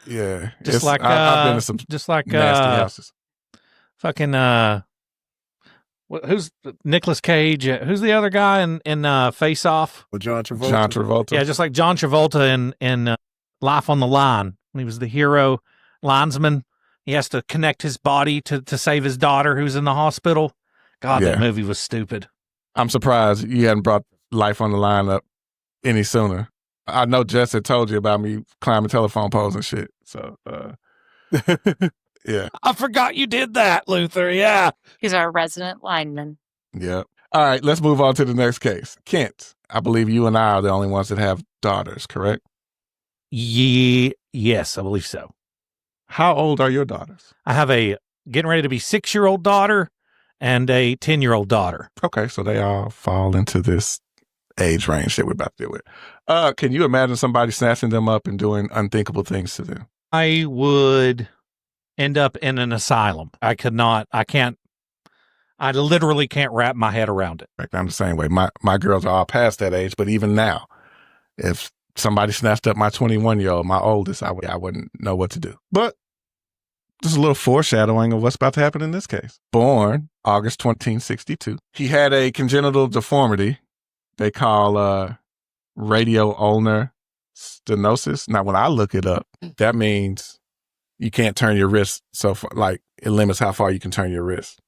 Yeah, Just like I've been to some nasty houses. fucking who's Nicolas Cage? Who's the other guy in Face Off? Well, John Travolta. John Travolta. Yeah, just like John Travolta in Life on the Line when he was the hero linesman. He has to connect his body to save his daughter who's in the hospital. God, Yeah. that movie was stupid. I'm surprised you hadn't brought Life on the Line up any sooner. I know Jess had told you about me climbing telephone poles and shit. So, yeah. I forgot you did that, Luther. Yeah. He's our resident lineman. Yeah. All right, let's move on to the next case. Kent, I believe you and I are the only ones that have daughters, correct? Yes, I believe so. How old are your daughters? I have a getting ready to be 6-year-old daughter and a 10-year-old daughter. Okay, so they all fall into this age range that we're about to deal with. Can you imagine somebody snatching them up and doing unthinkable things to them? I would end up in an asylum. I literally can't wrap my head around it. Like, I'm the same way. My girls are all past that age, but even now, if somebody snatched up my 21-year-old, my oldest, I wouldn't know what to do. But Just a little foreshadowing of what's about to happen in this case. Born August 1962. He had a congenital deformity they call radio ulnar stenosis. Now, when I look it up, that means you can't turn your wrist so far, like it limits how far you can turn your wrist.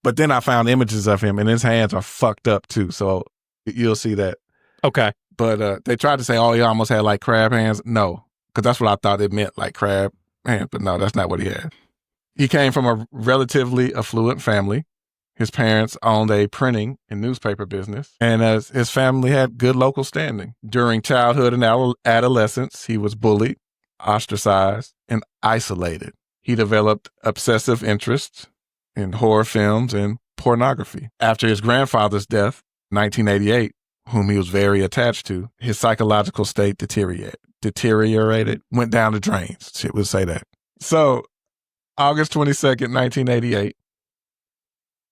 But then I found images of him and his hands are fucked up too. So you'll see that. Okay. But they tried to say, oh, he almost had like crab hands. No, because that's what I thought it meant, like crab hands. But no, that's not what he had. He came from a relatively affluent family. His parents owned a printing and newspaper business, and his family had good local standing. During childhood and adolescence, he was bullied, ostracized, and isolated. He developed obsessive interests in horror films and pornography. After his grandfather's death, 1988, whom he was very attached to, his psychological state deteriorated, went down the drains. Shit would say that. So, August 22nd, 1988,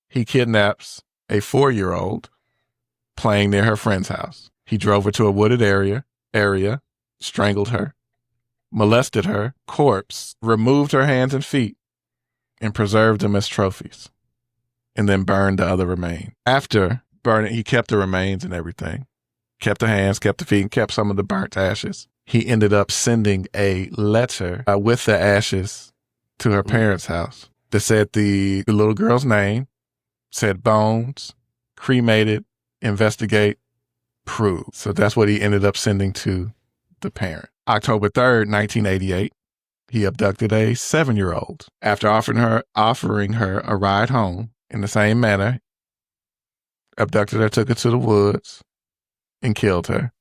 he kidnaps a 4-year-old playing near her friend's house. He drove her to a wooded area, strangled her, molested her corpse, removed her hands and feet, and preserved them as trophies, and then burned the other remains. After burning, he kept the remains and everything, kept the hands, kept the feet, and kept some of the burnt ashes. He ended up sending a letter with the ashes to her parents' house that said the little girl's name, said bones, cremated, investigate, prove. So that's what he ended up sending to the parent. October 3rd, 1988, he abducted a 7-year-old. After offering her a ride home in the same manner, abducted her, took her to the woods, and killed her.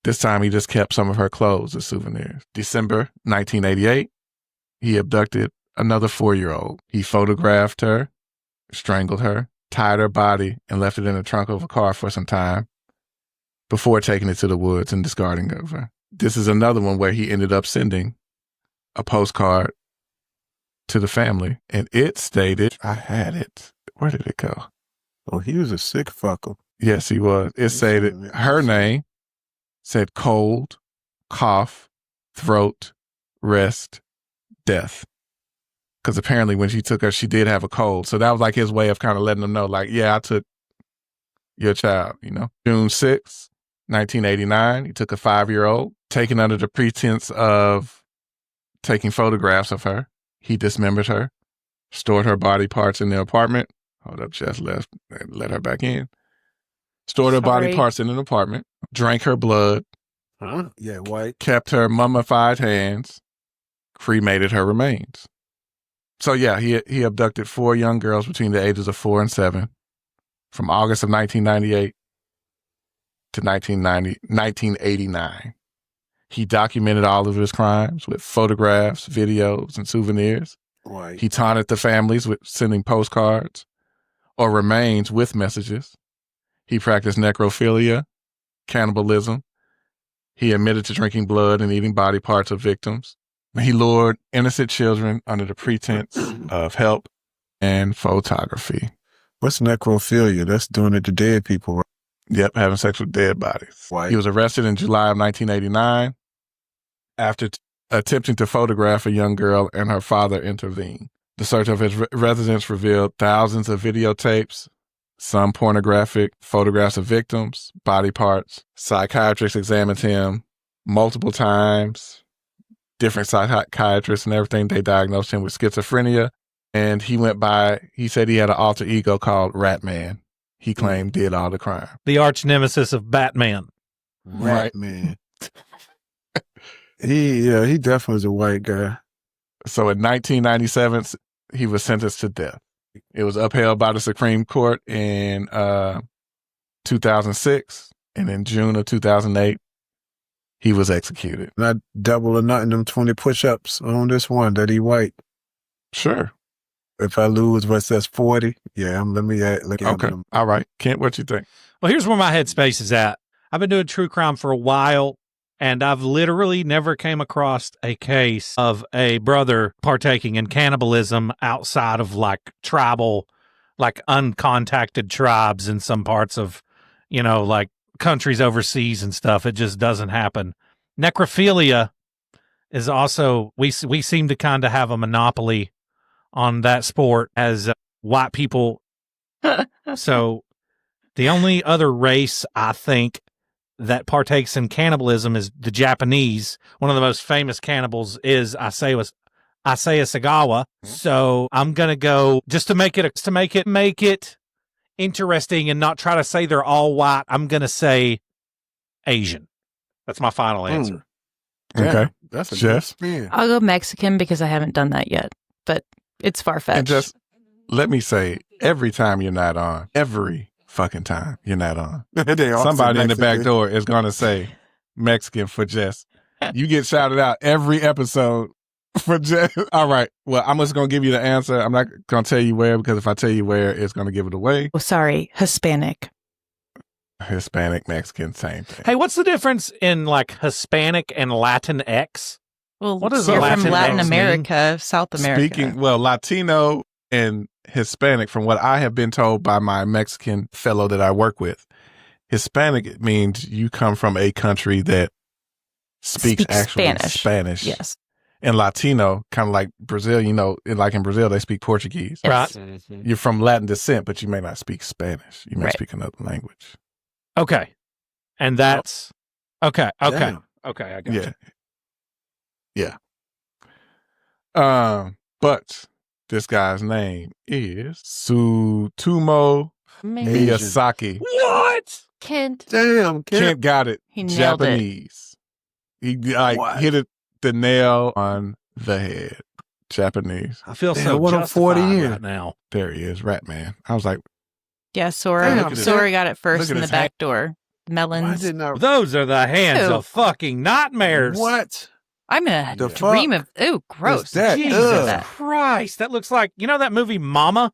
This time he just kept some of her clothes as souvenirs. December 1988, he abducted another 4-year-old. He photographed her, strangled her, tied her body, and left it in the trunk of a car for some time before taking it to the woods and discarding of her. This is another one where he ended up sending a postcard to the family, and it stated, I had it. Where did it go? Oh, he was a sick fucker. Yes, he was. It stated her name, said cold, cough, throat, rest, death. Because apparently when she took her, she did have a cold. So that was like his way of kind of letting them know, like, yeah, I took your child, you know. June 6th, 1989, he took a 5-year-old, taken under the pretense of taking photographs of her. He dismembered her, stored her body parts in the apartment. Hold up, Jess left. Let her back in. Stored her body parts in an apartment, drank her blood. Huh? Yeah, white. Kept her mummified hands, cremated her remains. So yeah, he abducted 4 young girls between the ages of 4 and 7 from August of 1998 to 1989. He documented all of his crimes with photographs, videos, and souvenirs. Right. He taunted the families with sending postcards or remains with messages. He practiced necrophilia, cannibalism. He admitted to drinking blood and eating body parts of victims. He lured innocent children under the pretense of help and photography. What's necrophilia? That's doing it to dead people, right? Yep, having sex with dead bodies. Right. He was arrested in July of 1989 after attempting to photograph a young girl, and her father intervened. The search of his residence revealed thousands of videotapes, some pornographic photographs of victims, body parts. Psychiatrists examined him multiple times. Different psychiatrists and everything. They diagnosed him with schizophrenia. And he said he had an alter ego called Ratman. He claimed did all the crime. The arch nemesis of Batman. Right. Ratman. He definitely was a white guy. So in 1997, he was sentenced to death. It was upheld by the Supreme Court in 2006. And in June of 2008, he was executed. Not double or nothing, them 20 push-ups on this one that he white. Sure. If I lose, that's 40? Yeah, let me look at Okay. them. All right. Kent, what you think? Well, here's where my headspace is at. I've been doing true crime for a while, and I've literally never came across a case of a brother partaking in cannibalism outside of like tribal, like uncontacted tribes in some parts of, like countries overseas and stuff. It just doesn't happen. Necrophilia is also, we seem to kind of have a monopoly on that sport as white people. So the only other race I think that partakes in cannibalism is the Japanese. One of the most famous cannibals is Isaiah Sagawa. So I'm gonna go just to make it interesting and not try to say they're all white. I'm gonna say Asian. That's my final answer. Okay, that's a Jess. good spin. I'll go Mexican because I haven't done that yet, but it's far-fetched. And just let me say, every time you're not on, every fucking time you're not on, They all somebody say in the back Mexican. door is gonna say Mexican for Jess. You get shouted out every episode for Jess. All right. Well, I'm just gonna give you the answer. I'm not gonna tell you where, because if I tell you where, it's gonna give it away. Oh, sorry, Hispanic. Hispanic, Mexican, same thing. Hey, what's the difference in like Hispanic and Latinx? Well, What does you're Latinx from Latin mean? America, South America. Latino and Hispanic, from what I have been told by my Mexican fellow that I work with, Hispanic means you come from a country that speaks actually Spanish. Yes. And Latino, kind of like Brazil, like in Brazil, they speak Portuguese. Right. You're from Latin descent, but you may not speak Spanish. You may Right. speak another language. Okay. And that's okay. Damn. Okay, I got you. Yeah. But this guy's name is Tsutomu Miyazaki. What? Kent. Damn, Kent got it. He nailed it. Japanese. He What? hit the nail on the head. Japanese. I feel Damn, so what a 40 justified year. right now. There he is, Rat Man. I was like, Yeah, Sora. Damn, Sora got it look first at in the his back hand. door. Why Melons. didn't I? Those are the hands Ew. of fucking nightmares. What? I'm gonna The dream fuck? of. Ooh, gross. What's that? Jesus Ugh. Christ. That looks like, that movie Mama?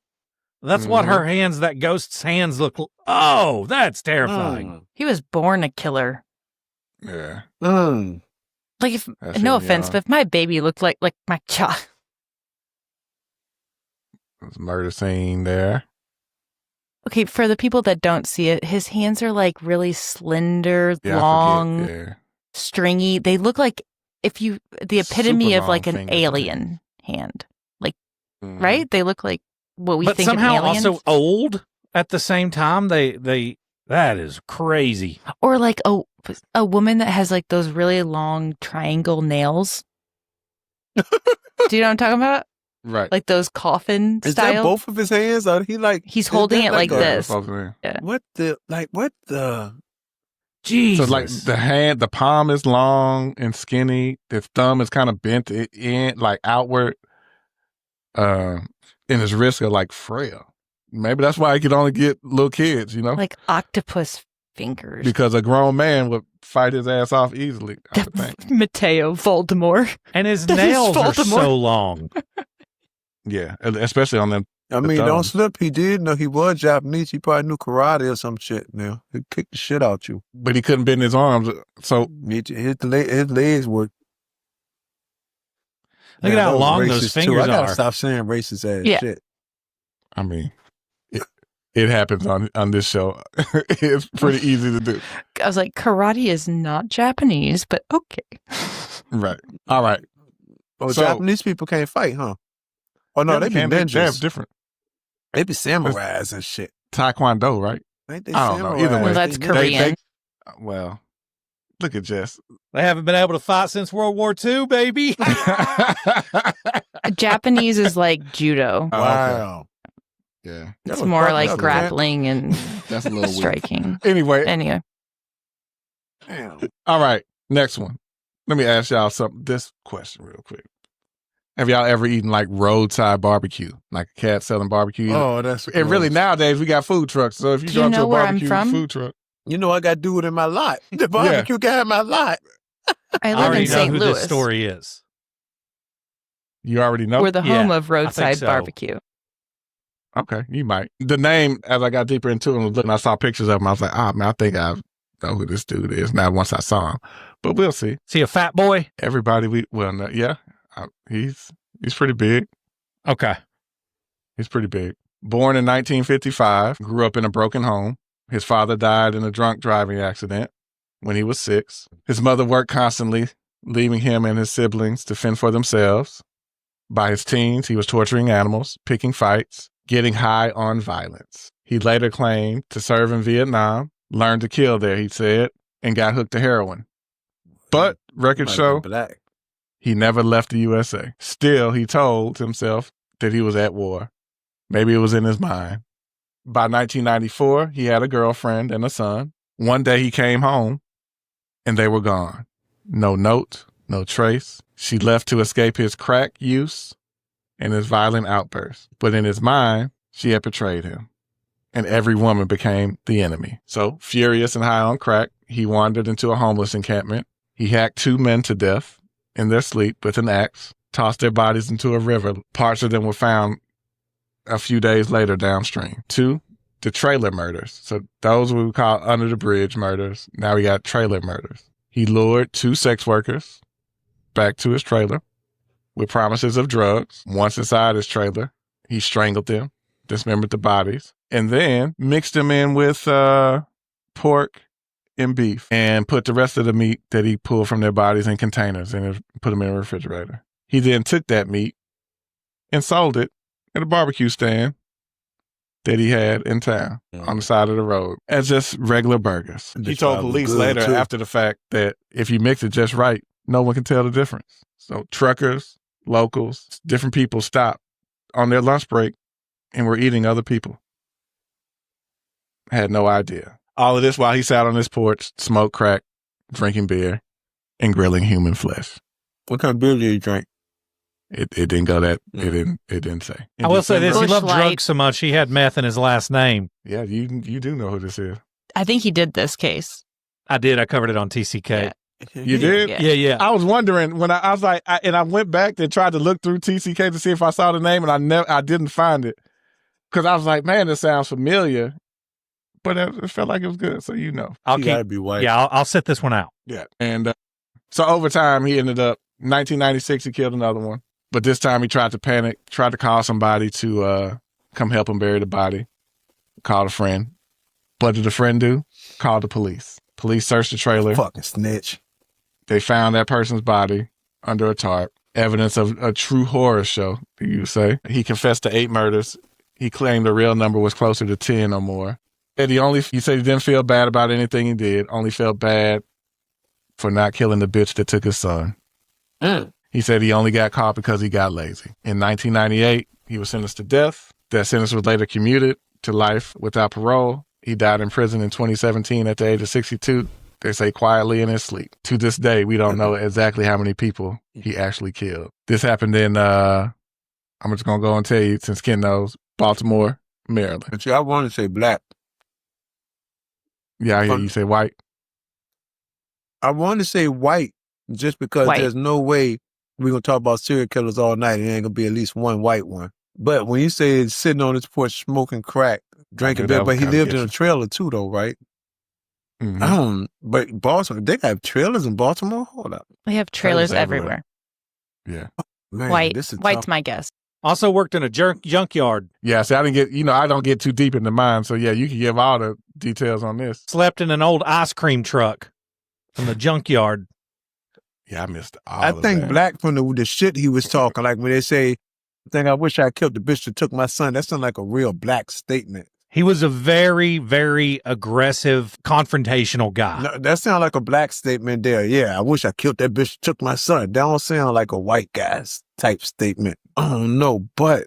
That's what her hands, that ghost's hands look like. Oh, that's terrifying. He was born a killer. yeah. Like, if That's no it, offense, yeah. but if my baby looked like my child, There's a murder scene there. okay, for the people that don't see it, his hands are like really slender, Yeah, I long, forget. Yeah. stringy. They look like the epitome Super of like long an fingers. alien hand, Mhm. right? They look like what we But think somehow of aliens. also old at the same time. That is crazy. Or like a woman that has like those really long triangle nails. Do you know what I'm talking about? Right. Like those coffin Is style. that both of his hands? Or he like? He's is holding that it like a- this. Both of them. What the? Like what the? Jesus. So like the palm is long and skinny. The thumb is kind of bent in, like outward. And his wrists are like frail. Maybe that's why he could only get little kids, Like octopus fingers. because a grown man would fight his ass off easily, I would think. Mateo Voldemort. and his That is nails are Voldemort. so long. Yeah, especially on them. I mean, thumb. don't slip. He did know he was Japanese. He probably knew karate or some shit. Now he kicked the shit out you. But he couldn't bend his arms. So His legs were. Look at Man, how those long racist, those too. fingers I gotta are. stop saying racist ass Yeah. shit. I mean, it happens on this show. It's pretty easy to do. I was like, karate is not Japanese, but okay. Right. All right. Oh, So- Japanese people can't fight, huh? Oh no, Yeah, they be can. They're ninjas. different. They be samurais and shit. Taekwondo, right? Ain't they I don't know. Either samurais? way. Well, that's They- Korean. Well, look at Jess. They haven't been able to fight since World War II, baby. Japanese is like judo. Wow. Yeah. That It's was more fucked like up, man. grappling and That's a little weird. striking. Anyway, Anyway, Damn. all right. Next one. Let me ask y'all this question real quick. Have y'all ever eaten like roadside barbecue, like a cat selling barbecue? Oh, that's And really gross. nowadays we got food trucks. So if you Do go you to know a where I'm barbecue from? food truck, You know I got to do it in my lot. The barbecue guy in my lot. I I live already in know St. who Louis. this story is. you already know. We're the Yeah, home of roadside so. barbecue. Okay, you might. The name, as I got deeper into it and was looking, I saw pictures of him. I was like, man, I think I know who this dude is now once I saw him. But we'll see. Is he a fat boy? Everybody, yeah, he's pretty big. Okay. He's pretty big. Born in 1955, grew up in a broken home. His father died in a drunk driving accident when he was 6. His mother worked constantly leaving him and his siblings to fend for themselves. By his teens, he was torturing animals, picking fights, getting high on violence. He later claimed to serve in Vietnam, learned to kill there, he said, and got hooked to heroin. But records show he never left the USA. Still, he told himself that he was at war. Maybe it was in his mind. By 1994, he had a girlfriend and a son. One day he came home, and they were gone. No note, no trace. She left to escape his crack use and his violent outbursts. But in his mind, she had betrayed him. And every woman became the enemy. So, furious and high on crack, he wandered into a homeless encampment. He hacked 2 men to death in their sleep with an axe, tossed their bodies into a river. Parts of them were found a few days later downstream. 2, the trailer murders. So those we would call under the bridge murders. Now we got trailer murders. He lured 2 sex workers back to his trailer with promises of drugs. Once inside his trailer, he strangled them, dismembered the bodies, and then mixed them in with pork and beef and put the rest of the meat that he pulled from their bodies in containers and put them in a refrigerator. He then took that meat and sold it at a barbecue stand that he had in town on the side of the road as just regular burgers. He told police later after the fact that if you mix it just right, no one can tell the difference. So truckers, locals, different people stopped on their lunch break and were eating other people. Had no idea. All of this while he sat on his porch, smoked crack, drinking beer, and grilling human flesh. What kind of beer did you drink? It didn't go that. It didn't say. I will say this: he loved drugs so much he had meth in his last name. Yeah, you do know who this is. I think he did this case. I did. I covered it on TCK. Yeah. You did? Yeah. I was wondering when I was like, I went back and tried to look through TCK to see if I saw the name, and I didn't find it because I was like, man, this sounds familiar, but it felt like it was good. So I'll gotta be white. Yeah, I'll sit this one out. Yeah, and so over time he ended up 1996. He killed another one. But this time he tried to panic, tried to call somebody to come help him bury the body, called a friend. What did the friend do? Called the police. Police searched the trailer. Fucking snitch. They found that person's body under a tarp. Evidence of a true horror show, you say. He confessed to 8 murders. He claimed the real number was closer to 10 or more. And he said he didn't feel bad about anything he did, only felt bad for not killing the bitch that took his son. He said he only got caught because he got lazy. In 1998, he was sentenced to death. That sentence was later commuted to life without parole. He died in prison in 2017 at the age of 62. They say quietly in his sleep. To this day, we don't know exactly how many people he actually killed. This happened in, I'm just going to go and tell you, since Ken knows, Baltimore, Maryland. But I want to say black. Yeah, I hear you say white. I want to say white just because there's no way we're going to talk about serial killers all night and there ain't going to be at least one white one. But when you say sitting on his porch smoking crack, drinking beer, but he lived in a trailer too though, right? Mm-hmm. But Baltimore, they have trailers in Baltimore? Hold up. We have trailers everywhere. Yeah. Man, White's my guess. Also worked in a junkyard. Yeah, see, I don't get too deep into mine, so yeah, you can give all the details on this. Slept in an old ice cream truck from the junkyard. Yeah, I missed all of that. I think black from the shit he was talking, like when they say, I wish I killed the bitch that took my son, that sounds like a real black statement. He was a very, very aggressive, confrontational guy. No, that sounds like a black statement there. Yeah, I wish I killed that bitch that took my son. That don't sound like a white guy's type statement. I don't know, but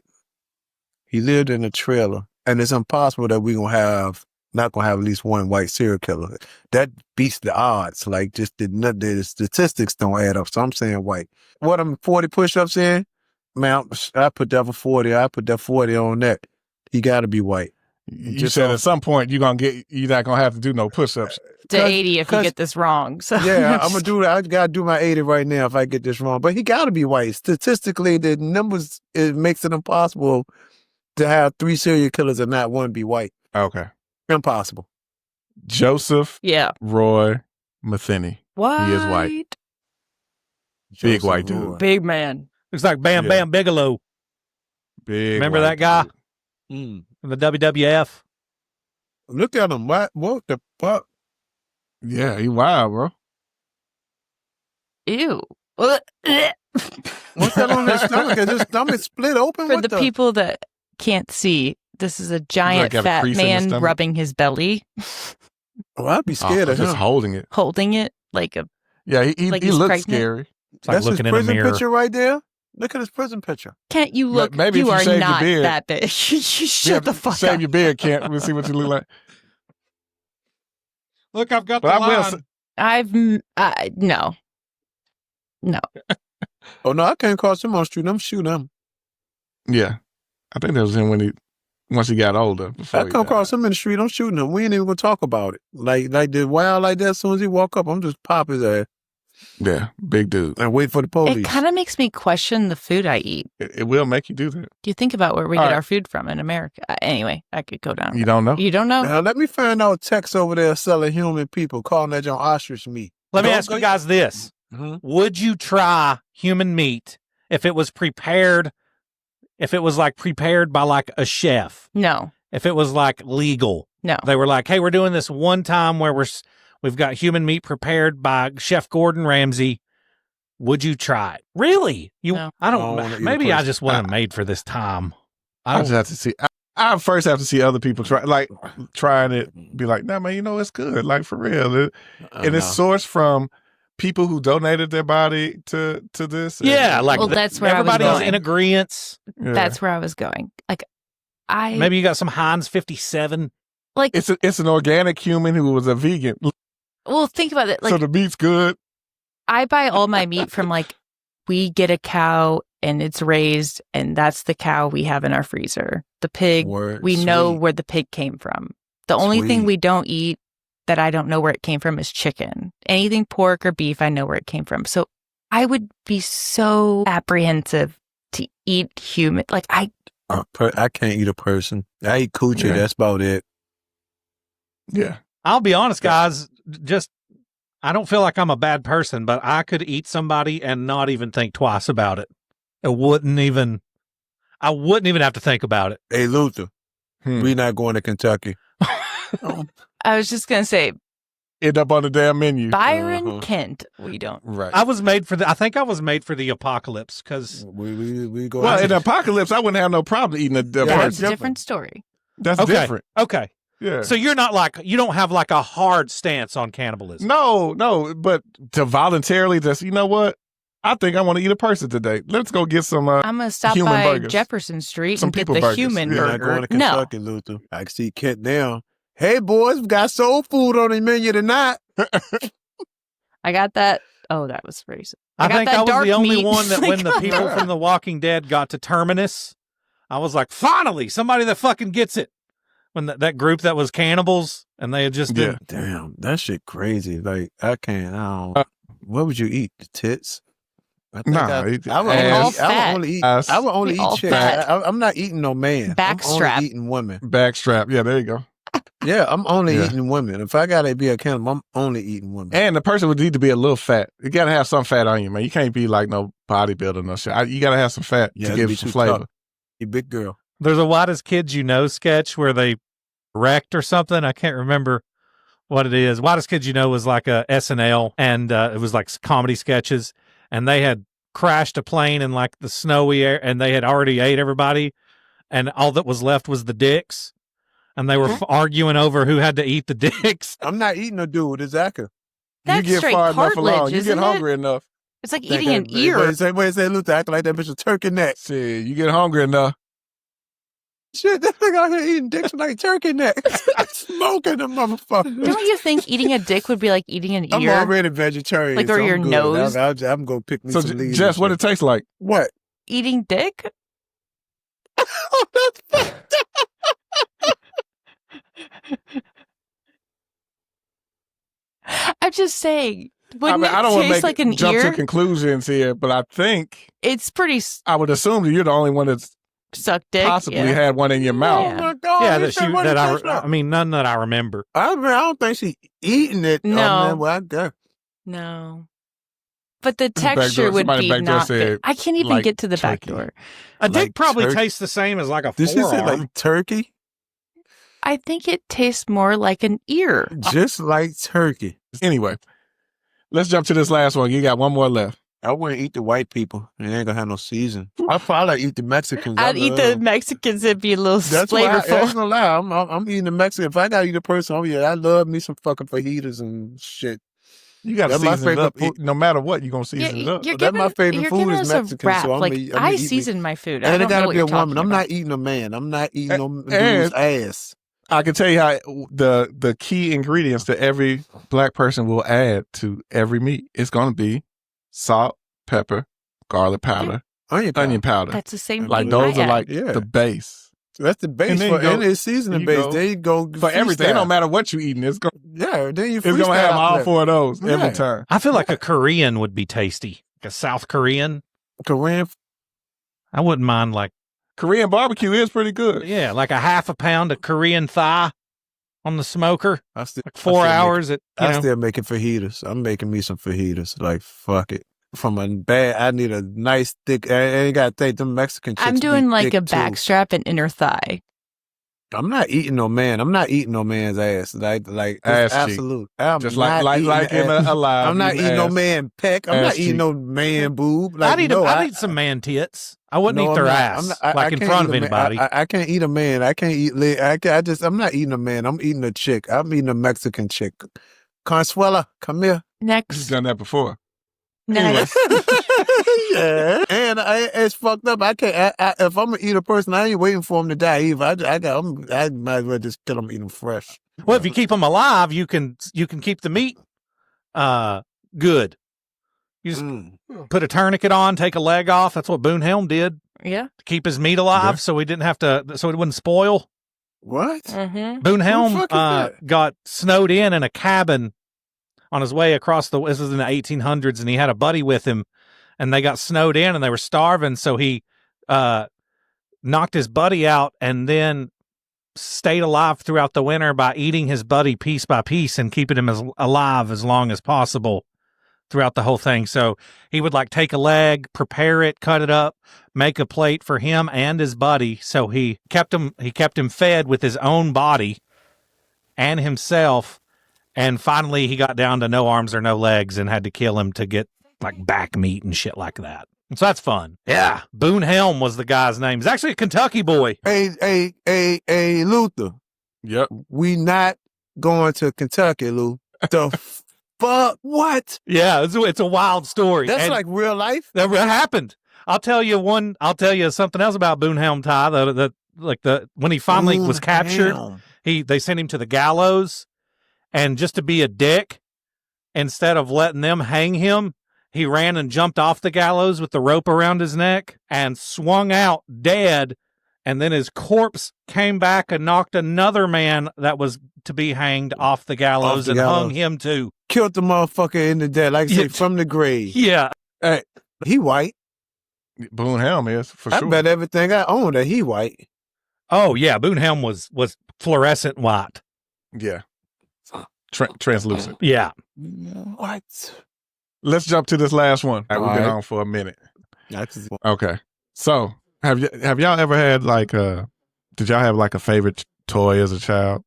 he lived in a trailer, and it's impossible that we're not gonna have at least one white serial killer. That beats the odds. Like, just the statistics don't add up. So I'm saying white. What, I'm 40 push-ups in? Man, I put that for 40. I put that 40 on that. He got to be white. You said at some point you're not gonna have to do no push-ups. To 80 if you get this wrong. So yeah, I'm gonna do that. I gotta do my 80 right now if I get this wrong. But he gotta be white. Statistically, the numbers, it makes it impossible to have 3 serial killers and not one be white. Okay. Impossible. Joseph Roy Matheny. What? He is white. Big white dude. Roy. Big man. Looks like Bam Bam Bigelow. Big. Remember that guy? From the WWF? Look at him. What the fuck? Yeah, he wild, bro. Ew. What's that on their stomach? Is their stomach split open? For the people that can't see, this is a giant Like, got a fat crease in the man stomach? rubbing his belly, Oh, I'd be scared of just him. holding it. holding it like a. Yeah, he Like he he's looks pregnant? scary. It's like That's his looking in a prison mirror. picture right there. Look at his prison picture. Can't you look? Maybe if you you are shave your not beard. that big. You shut the fuck Save up. your beard, Kent. We'll see what you look like. Look, I've got But the I will line. say- I've no. Oh no, I can't cross him on the street. I'm shooting him. Yeah, I think that was him once he got older. Before I he come died. across him in the street. I'm shooting him. We ain't even gonna talk about it. Like the wild like that. As soon as he walk up, I'm just pop his ass Yeah, big dude. and wait for the police. It kind of makes me question the food I eat. It will make you do that. Do you think about where we All get right. our food from in America? Anyway, I could go down. You don't know. You don't know? Now let me find out Tex over there selling human people, calling that John ostrich meat. Let me Go- ask go- you guys this. Mhm. Would you try human meat if it was prepared, if it was like prepared by like a chef, No, if it was like legal? no. They were like, hey, we're doing this one time where we've got human meat prepared by Chef Gordon Ramsay. Would you try it? Really? No. I I don't wanna don't, eat maybe a I person. just wasn't made for this time. I just have to see. I first have to see other people trying it. Be like, nah, man, you know it's good. Like for real. And it's sourced from people who donated their body to this. and- Yeah, like Well, that's where I was everybody's going. in agreement. Yeah. That's where I was going. Like, Maybe you got some Heinz 57. like. It's an organic human who was a vegan, Well, think about it. Like, so the meat's good. I buy all my meat from like, we get a cow and it's raised, and that's the cow we have in our freezer. The pig, Word, we know sweet. where the pig came from. The only thing Sweet. we don't eat that I don't know where it came from is chicken. Anything pork or beef, I know where it came from. So I would be so apprehensive to eat human. Like I can't eat a person. I eat coochie. Yeah. That's about it. Yeah. I'll be honest, guys. I don't feel like I'm a bad person, but I could eat somebody and not even think twice about it. I wouldn't even have to think about it. Hey Luther, Hmm. we not going to Kentucky. I was just gonna say End up on the damn menu. Byron Uh-huh. Kent. We don't. Right. I think I was made for the apocalypse because We go. Well, in the apocalypse, I wouldn't have no problem eating a That's person. a different story. That's okay, different. okay. Yeah. So you don't have like a hard stance on cannibalism. No, but to voluntarily just, you know what? I think I want to eat a person today. Let's go get some. I'm gonna stop human by burgers. Jefferson Street Some and get people the burgers. human Yeah. We're not going burger. to No, Kentucky, Luther. I can see Kent now. Hey boys, we got soul food on the menu tonight. I got that. Oh, that was racist. I got think that I was dark the only meat. one that when the Like, people from The Walking Dead got to Terminus, I was like, finally, somebody that fucking gets it. When that group that was cannibals and they had just been, Damn, that shit crazy. Like I can't. I don't. What would you eat? The tits? I think Nah, I would all only, I would fat. only eat. Ass. I would only We all eat chicks. fat. I'm not eating no man. Backstrap. I'm only eating women. backstrap. Yeah, there you go. Yeah, I'm only Yeah. eating women. If I gotta be a cannibal, I'm only eating women. And the person would need to be a little fat. You got to have some fat on you, man. You can't be like no bodybuilder, no shit. You got to have some fat Yeah, to it'd give be it some too flavor. tough. You big girl. there's a Whitest Kids You Know sketch where they wrecked or something. I can't remember what it is. Whitest Kids You Know was like a SNL and it was like comedy sketches and they had crashed a plane in like the snowy air and they had already ate everybody and all that was left was the dicks and they were arguing over who had to eat the dicks. I'm not eating a dude. It's Aka. That's you get straight far enough along. cartilage, You isn't get hungry enough. it's like eating an ear. Wait, say Luther acting like that bitch a turkey neck. Shit, you get hungry enough. Shit, that nigga out here eating dicks like turkey neck. Smoking the motherfucker. Don't you think eating a dick would be like eating an I'm ear? already vegetarian. Like, or so your I'm good. nose? I'm gonna pick me So, some leaves. Jess, what it tastes like? What? Eating dick? Oh, that's fucked up. I'm just saying. Wouldn't I don't it want taste to like an jump ear? to conclusions here, but I think It's pretty I would assume that you're the only one that's suck dick. possibly yeah. had one in your mouth. Yeah. Oh my god! Yeah, he that said she what it that tastes like. I mean none that I remember. I don't think she eating it. No. Oh, man, well, I guess. No. But the Back texture door. would Somebody be back door not said, good. I can't even like get to the back turkey. door. A dick Like probably turkey. tastes the same as like a Did she say forearm. like turkey? I think it tastes more like an ear. Just like turkey. Anyway, Let's jump to this last one. You got one more left. I wouldn't eat the white people. It ain't gonna have no season. I'd probably eat the Mexicans. I'd eat the Mexicans. It'd be a little flavorful. I ain't gonna lie. I'm eating the Mexican. If I gotta eat a person, I love me some fucking fajitas and shit. You got to season it up. No matter what, you're going to season it up. That's my favorite food is Mexican. So I season my food. And it got to be a woman. I'm not eating a man. I'm not eating no dude's ass. I can tell you how the key ingredients that every black person will add to every meat is going to be salt, pepper, garlic powder, onion powder. That's the same. Like those are like the base. That's the base and it's seasoning base. There you go for everything. It don't matter what you eating. It's going. Yeah, then it's gonna have all four of those every time. I feel like a Korean would be tasty. Like a South Korean. I wouldn't mind like Korean barbecue is pretty good. Yeah, like a half a pound of Korean thigh on the smoker. Like 4 hours. I'm still making fajitas. I'm making me some fajitas. Like fuck it. From a bad, I need a nice thick. I ain't got to think them Mexican chicks. I'm doing like a backstrap and inner thigh. I'm not eating no man. I'm not eating no man's ass. Like ass absolute. Just like in a live. I'm not eating no man peck. I'm not eating no man boob. Like, I'd eat some man tits. I wouldn't eat their ass in front of anybody. I can't eat a man. I can't eat. I'm not eating a man. I'm eating a chick. I'm eating a Mexican chick. Consuela, come here. Next. You've done that before. Nice. Yeah, and it's fucked up. I can't. If I'm gonna eat a person, I ain't waiting for him to die either. I might as well just kill him, eat him fresh. Well, if you keep them alive, you can keep the meat good. You just put a tourniquet on, take a leg off. That's what Boone Helm did. Yeah, to keep his meat alive, so he didn't have to, so it wouldn't spoil. What? Mm-hmm. Boone Helm got snowed in a cabin on his way across this was in the 1800s, and he had a buddy with him, and they got snowed in, and they were starving, so he knocked his buddy out, and then stayed alive throughout the winter by eating his buddy piece by piece and keeping him alive as long as possible throughout the whole thing. So he would like take a leg, prepare it, cut it up, make a plate for him and his buddy. So he kept him fed with his own body and himself. And finally, he got down to no arms or no legs and had to kill him to get like back meat and shit like that. And so that's fun. Yeah. Boone Helm was the guy's name. He's actually a Kentucky boy. Hey, Luther. Yep. We not going to Kentucky, Lou. The fuck? What? Yeah, it's a wild story. That's like real life? That happened. I'll tell you something else about Boone Helm, Ty. When he finally was captured, they sent him to the gallows. And just to be a dick, instead of letting them hang him, he ran and jumped off the gallows with the rope around his neck and swung out dead. And then his corpse came back and knocked another man that was to be hanged off the gallows and hung him too. Killed the motherfucker in the dead, like I say, from the grave. Yeah. Hey, he white. Boone Helm is, for sure. I bet everything I own that he white. Oh, yeah. Boone Helm was fluorescent white. Yeah. Translucent. Yeah. What? Let's jump to this last one. We've been on for a minute. Okay. So, have y'all ever had did y'all have like a favorite toy as a child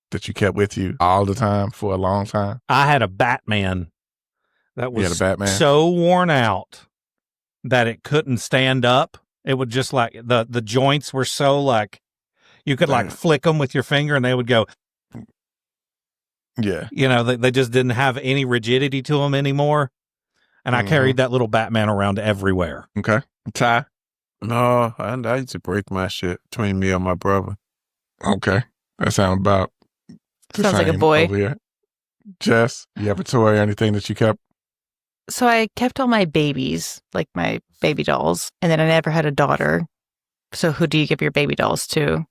that you kept with you all the time for a long time? I had a Batman that was so worn out that it couldn't stand up. It would just like the joints were so like you could like flick them with your finger and they would go. Yeah. You know, they just didn't have any rigidity to them anymore. And I carried that little Batman around everywhere. Okay. Ty? No, I used to break my shit between me and my brother. Okay. That sounds about the sounds same like a boy. over here. Jess, you have a toy or anything that you kept? So I kept all my babies, like my baby dolls, and then I never had a daughter. So who do you give your baby dolls to?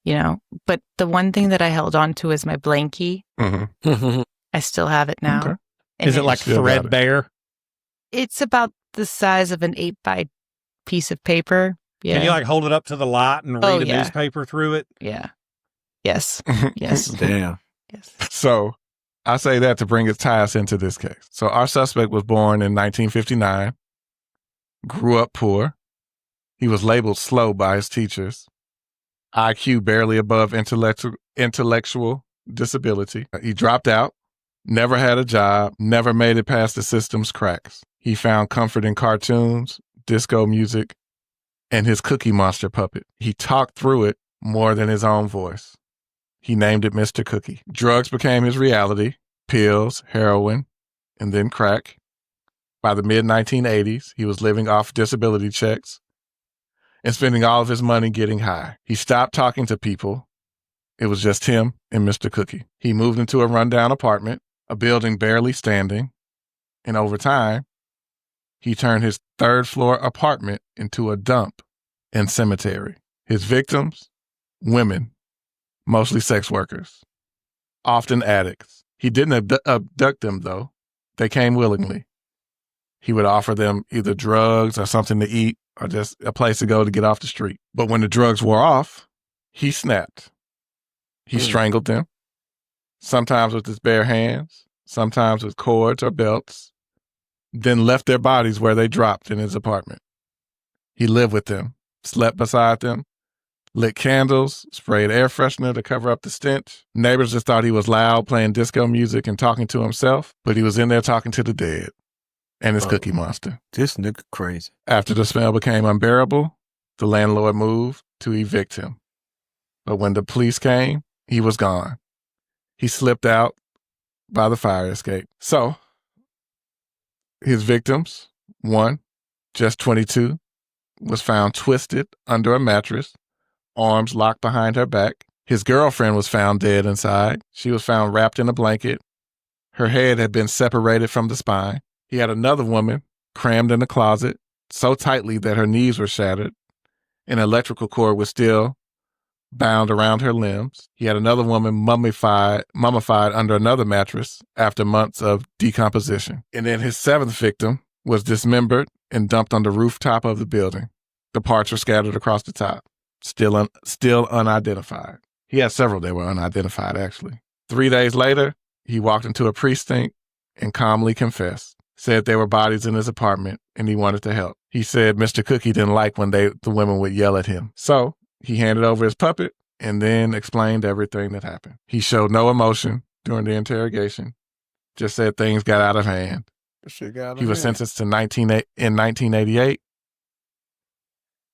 You know, but the one thing that I held on to is my blankie. Mm-hmm. I still have it now. Okay. Is it like threadbare? It's about the size of an 8x piece of paper. Yeah. Can you like hold it up to the light and read a newspaper through it? Yeah. Yes. Yes. Damn. Yes. So I say that to bring us into this case. So our suspect was born in 1959, grew up poor. He was labeled slow by his teachers. IQ barely above intellectual disability. He dropped out Never had a job, never made it past the system's cracks. He found comfort in cartoons, disco music, and his Cookie Monster puppet. He talked through it more than his own voice. He named it Mr. Cookie. Drugs became his reality, pills, heroin, and then crack. By the mid-1980s, he was living off disability checks and spending all of his money getting high. He stopped talking to people. It was just him and Mr. Cookie. He moved into a rundown apartment, a building barely standing, and over time, he turned his third-floor apartment into a dump and cemetery. His victims, women, mostly sex workers, often addicts. He didn't abduct them, though. They came willingly. He would offer them either drugs or something to eat or just a place to go to get off the street. But when the drugs wore off, he snapped. He strangled them, sometimes with his bare hands, sometimes with cords or belts, then left their bodies where they dropped in his apartment. He lived with them, slept beside them, lit candles, sprayed air freshener to cover up the stench. Neighbors just thought he was loud, playing disco music and talking to himself, but he was in there talking to the dead and his Cookie Monster. This nigga crazy. After the smell became unbearable, the landlord moved to evict him. But when the police came, he was gone. He slipped out by the fire escape. So, his victims, one, just 22, was found twisted under a mattress, arms locked behind her back. His girlfriend was found dead inside. She was found wrapped in a blanket. Her head had been separated from the spine. He had another woman crammed in a closet so tightly that her knees were shattered. An electrical cord was still bound around her limbs. He had another woman mummified under another mattress after months of decomposition. And then his seventh victim was dismembered and dumped on the rooftop of the building. The parts were scattered across the top, still unidentified. He had several that were unidentified, actually. 3 days later, he walked into a precinct and calmly confessed, said there were bodies in his apartment and he wanted to help. He said Mr. Cookie didn't like when the women would yell at him. So he handed over his puppet and then explained everything that happened. He showed no emotion during the interrogation, just said things got out of hand. He was sentenced to 1988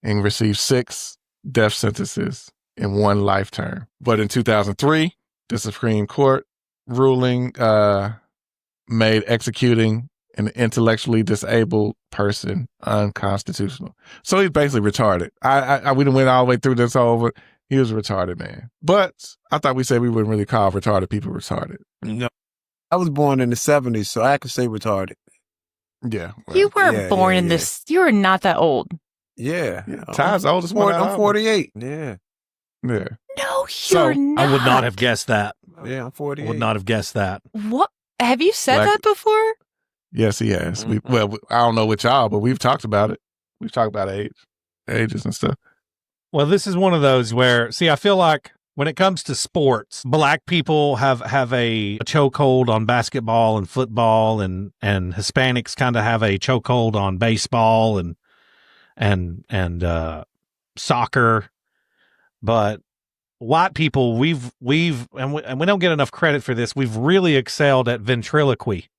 and received 6 death sentences in 1 life term. But in 2003, the Supreme Court ruling made executing an intellectually disabled person unconstitutional. So he's basically retarded. We went all the way through this whole. He was a retarded man. But I thought we said we wouldn't really call retarded people retarded. No. I was born in the 70s, so I could say retarded. Yeah. Well, you weren't born in this. You were not that old. Yeah. Ty's oldest one. I'm 48. Yeah. Yeah. No, you're not. I would not have guessed that. Yeah, I'm 48. I would not have guessed that. What? Have you said that before? Yes, he has. I don't know with y'all, but we've talked about it. We've talked about ages and stuff. Well, this is one of those where, see, I feel like when it comes to sports, Black people have a chokehold on basketball and football, and Hispanics kind of have a chokehold on baseball and soccer. But white people, we've and we don't get enough credit for this. We've really excelled at ventriloquy.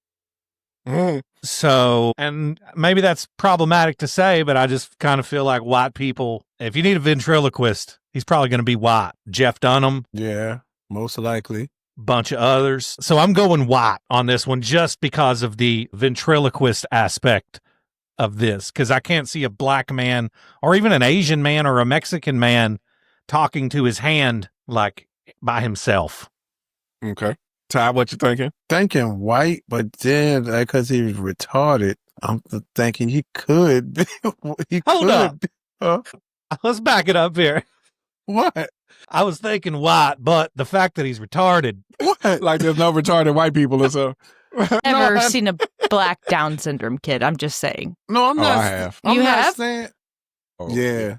So, and maybe that's problematic to say, but I just kind of feel like white people, if you need a ventriloquist, he's probably going to be white. Jeff Dunham. Yeah, most likely. Bunch of others. So I'm going white on this one just because of the ventriloquist aspect of this, because I can't see a Black man or even an Asian man or a Mexican man talking to his hand like by himself. Okay. Ty, what you thinking? Thinking white, but then because he was retarded, I'm thinking he could. Hold up. Huh? Let's back it up here. What? I was thinking white, but the fact that he's retarded. What? Like there's no retarded white people or so. Never seen a Black Down syndrome kid. I'm just saying. No, I'm not. I have. I'm You not have? saying. Oh, Yeah.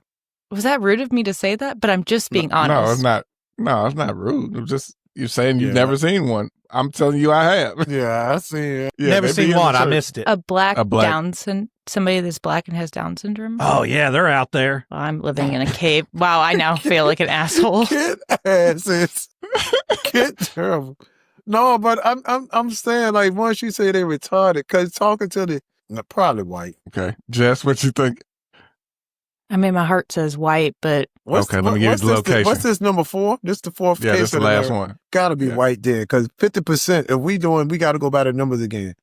Was that rude of me to say that? But I'm just being honest. No, it's not. No, it's not rude. It's just you're saying you've Yeah. never seen one. I'm telling you, I have. Yeah, I see it. Yeah, Never they be seen in the one. I church. missed it. A black Black- Down syndrome. Somebody that's Black and has Down syndrome. Oh, yeah, they're out there. Well, I'm living in a cave. Wow, I now feel like an asshole. Kid asses. Kid terrible. No, but I'm saying like once you say they retarded, because talking to the probably white. Okay. Jess, what you think? I mean, my heart says white, but Okay, let me give you the location. What's this number 4? This the fourth case. Yeah, this is the last one. Gotta be Yeah. white then, because 50%. If we got to go by the numbers again.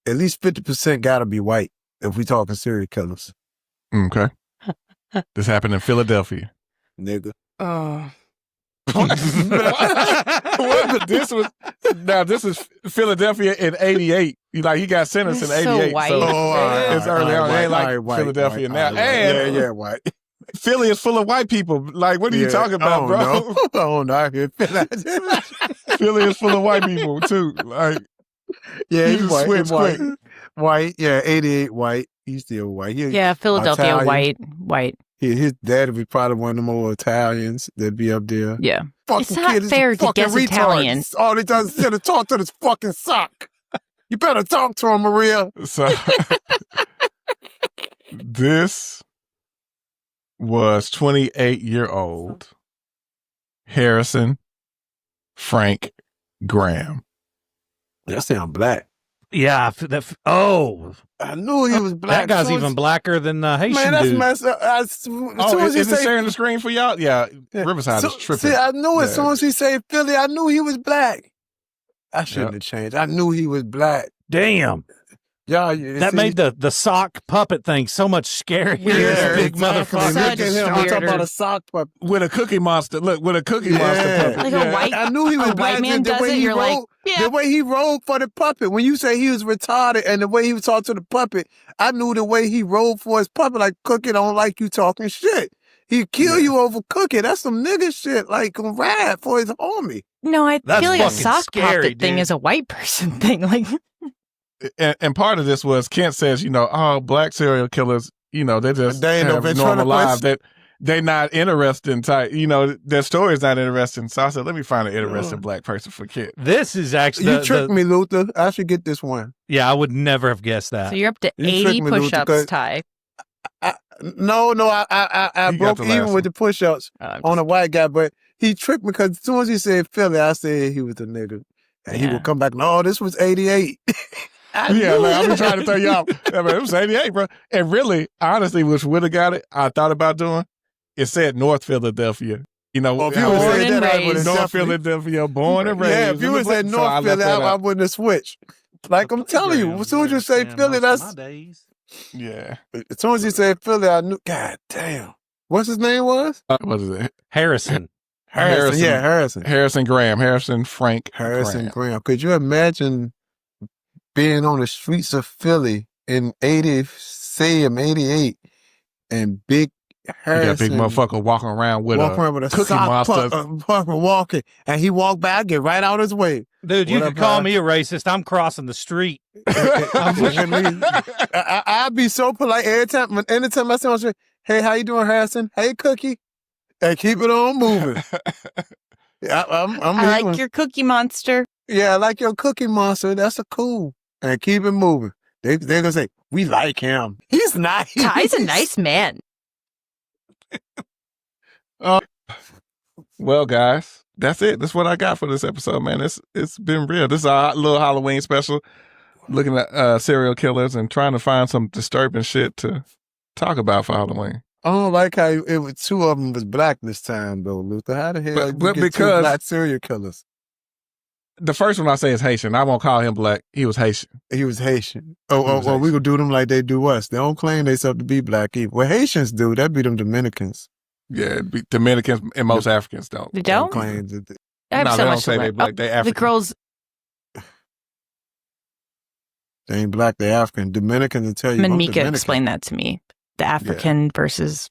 At least 50% gotta be white if we talking serial killers, Okay. This happened in Philadelphia. nigga. This is Philadelphia in '88. He got sentenced in It's so '88. white. It's early on. It ain't like Philadelphia now. And yeah, white. Philly is full of white people. Like, what are you talking about, bro? Oh no, I hear Philly is full of white people too. Like, yeah, you he's just white. switch quick. White, yeah, 88 white. He's still white. yeah, Philadelphia, Italian. white. His dad would be probably one of the more Italians that'd be up there. Yeah. Fucking It's not kid is fair to fucking guess retard. Italian. All he does is sit and talk to this fucking sock. You better talk to him, Maria. So this was 28-year-old Harrison Frank Graham. That sound black. Yeah. I knew he was black. That guy's Soon as- even blacker than Haitian Man, that's dude. messed up. As soon as he Is it say, sharing the screen for y'all? Yeah, Yeah. Riverside is tripping. See, I knew as Yeah. soon as he said Philly, I knew he was black. I shouldn't have changed. I knew he was black. Damn. Y'all, That made the sock puppet thing so much scarier. Yeah, This big exactly. motherfucker. Such Look at him. I'm talking weirder. about a sock puppet. With a Cookie Monster. Look, with a Cookie Yeah. Monster puppet. Like a white- I knew he was a black. white man the does way it, he you're like, rolled, yeah. the way he rolled for the puppet. When you say he was retarded and the way he was talking to the puppet, I knew the way he rolled for his puppet. Like Cookie don't like you talking shit. He'd kill you over Cookie. That's some nigga shit. Like rad for his homie. No, I That's feel like a fucking sock scary, puppet thing dude. is a white person thing. Like, And part of this was Kent says, black serial killers, they just They ain't no have ventriloquist. normal lives. That they're not interested in type. Their story's not interesting. So I said, let me find an interesting black person for Kent. This is actually You tricked me, Luther. I should get this one. Yeah, I would never have guessed that. so you're up to You 80 tricked me, Luther, push-ups, 'cause- Ty. No, I He got broke the last even one. with the push-ups on a white guy, but he tricked me because as soon as he said Philly, I said he was a nigga. And he Yeah. would come back, no, this was 88. I Yeah, knew like, it. I've been trying to tell y'all. I mean, it was 88, bro. And really, honestly, which would have got it, I thought about doing, it said North Philadelphia. Oh, if you I would was have Born said and that, I would have raised. North definitely. Philadelphia, born and raised. Yeah, if you would have said So I North left Philly, that I out. wouldn't have switched. Like I'm telling you, as soon as you say Philly, that's Yeah. as soon as you say Philly, I knew. God damn, what's his name was? What is it? Harrison. Harrison. Yeah, Harrison. Harrison Graham. Harrison Frank Harrison Graham. Graham. Could you imagine being on the streets of Philly in 88, and big You got Harrison big motherfucker walking around with walking around with a Cookie sock Monster. fucking walking, and he walked by, get right out his way. Dude, you What could up, call Harry? me a racist. I'm crossing the street. I'd be so polite anytime I see him on the street. Hey, how you doing, Harrison? Hey, Cookie. And keep it on moving. I'm I even. like your Cookie Monster. Yeah, I like your Cookie Monster. That's a cool. And keep it moving. They're gonna say we like him. He's nice. Ty's a nice man. Well, guys, that's it. That's what I got for this episode, man. It's been real. This is our little Halloween special, looking at serial killers and trying to find some disturbing shit to talk about for Halloween. I don't like how it was two of them was black this time though, Luther. How the hell But you get two because- black serial killers? The first one I say is Haitian. I won't call him black. He was Haitian. He was Haitian. He Oh, was we Haitian. gonna do them like they do us. They don't claim themselves to be black either. Well, Haitians do. That'd be them Dominicans. Yeah, it'd be Dominicans and most Africans don't. They don't? claim that I have No, so they don't much say to they learn. black. They The African. girls, they ain't black. They African. Dominicans will tell you. I'm Mika Dominican. explained that to me. The African versus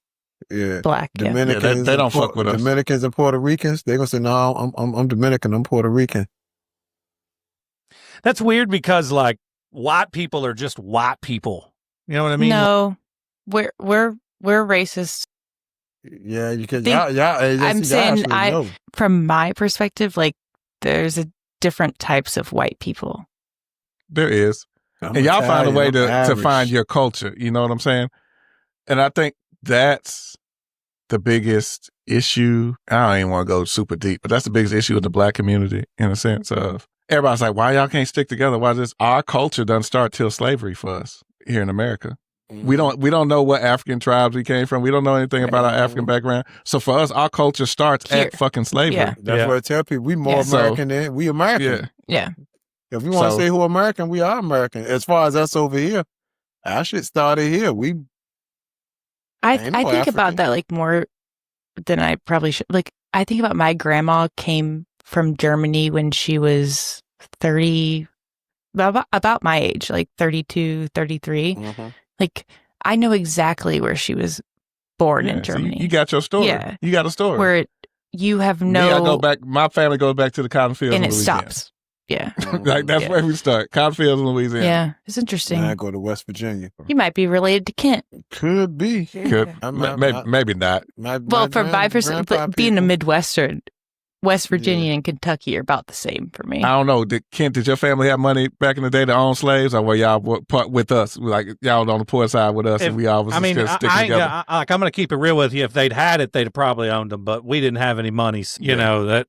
Yeah. black. Yeah. Dominicans. they don't and fuck with us. Dominicans and Puerto Ricans. They gonna say, no, I'm Dominican. I'm Puerto Rican. That's weird because like white people are just white people. You know what I mean? No, we're racist. Yeah, you can. Think- I'm saying know. From my perspective, like there's a different types of white people. There is. I'm And y'all find a Italian, way I'm to Irish. find your culture. You know what I'm saying? And I think that's the biggest issue. I don't even want to go super deep, but that's the biggest issue with the black community in a sense of everybody's like, why y'all can't stick together? Why this? Our culture doesn't start till slavery for us here in America. We don't know what African tribes we came from. We don't know anything about our African background. So for us, our culture starts Here. at fucking slavery. Yeah. That's what I tell people. We more American than we American. Yeah. If we want to So- say who American, we are American. As far as us over here, our shit started here. I Ain't no think African. about that like more than I probably should. Like I think about my grandma came from Germany when she was 30, about my age, like 32, 33. Like I know exactly where she was born in So Germany. you got your story. Yeah. You got a story. where you have Me, I go no, back. My family goes back to the cotton fields and in it Louisiana. stops. Yeah. Like that's Yeah. where we start. Cotton fields in Louisiana. Yeah. It's interesting. I go to West Virginia. You might be related to Kent. Could be. Could, maybe not. Well, for my percent, but being a Midwestern, West Virginia and Kentucky are about the same for me. I don't know. Kent, did your family have money back in the day to own slaves, or were y'all part with us? Like y'all on the poor side with us, and we all was I mean, just sticking I ain't together. gonna- I'm going to keep it real with you. If they'd had it, they'd have probably owned them, but we didn't have any money. You know, that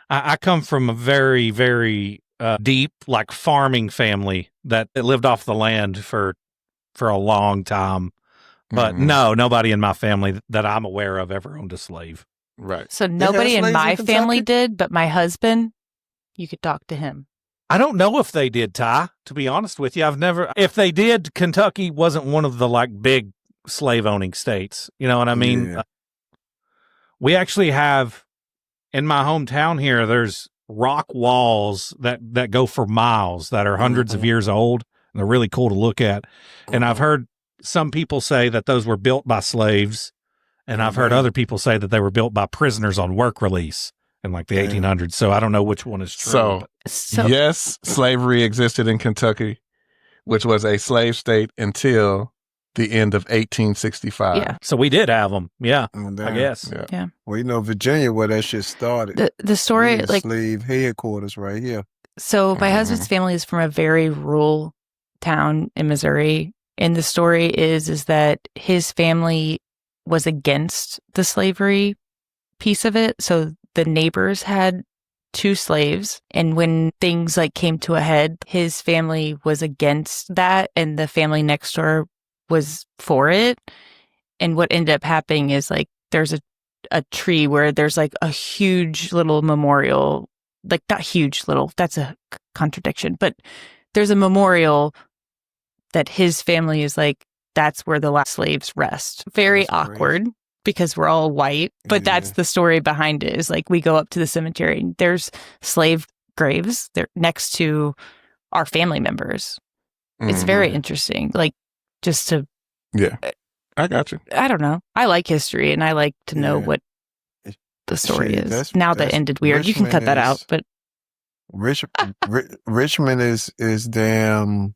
I come from a very, very deep, like farming family that lived off the land for a long time. But no, nobody in my family that I'm aware of ever owned a slave. Right. So nobody in slaves my in Kentucky? family did, but my husband, you could talk to him. I don't know if they did, Ty, to be honest with you. If they did, Kentucky wasn't one of the like big slave owning states. You know what I mean? Yeah. We actually have in my hometown here, there's rock walls that go for miles that are hundreds of years old. And they're really cool to look at. And I've heard some people say that those were built by slaves. And I've heard other people say that they were built by prisoners on work release in like the 1800s. So I don't know which one is true. So yes, slavery existed in Kentucky, which was a slave state until the end of 1865. Yeah. So we did have them. Yeah, And I then- guess. Yeah. Well, you know, Virginia, where that shit started. The story, We like, slave headquarters right here. so my husband's family is from a very rural town in Missouri. And the story is that his family was against the slavery piece of it. So the neighbors had 2 slaves. And when things like came to a head, his family was against that. And the family next door was for it. And what ended up happening is like, there's a tree where there's like a huge little memorial, like not huge little, that's a contradiction, but there's a memorial that his family is like, that's where the last slaves rest. Very That's awkward because we're all white, but that's the story behind it is like we go up to the cemetery and there's slave graves there next to our family members. It's very interesting. Like just to, Yeah. I got you. I don't know. I like history and I like to know Yeah. what the story Shit, is. that's- Now that that's- ended weird. You can cut Richmond that is- out, but Richmond is damn.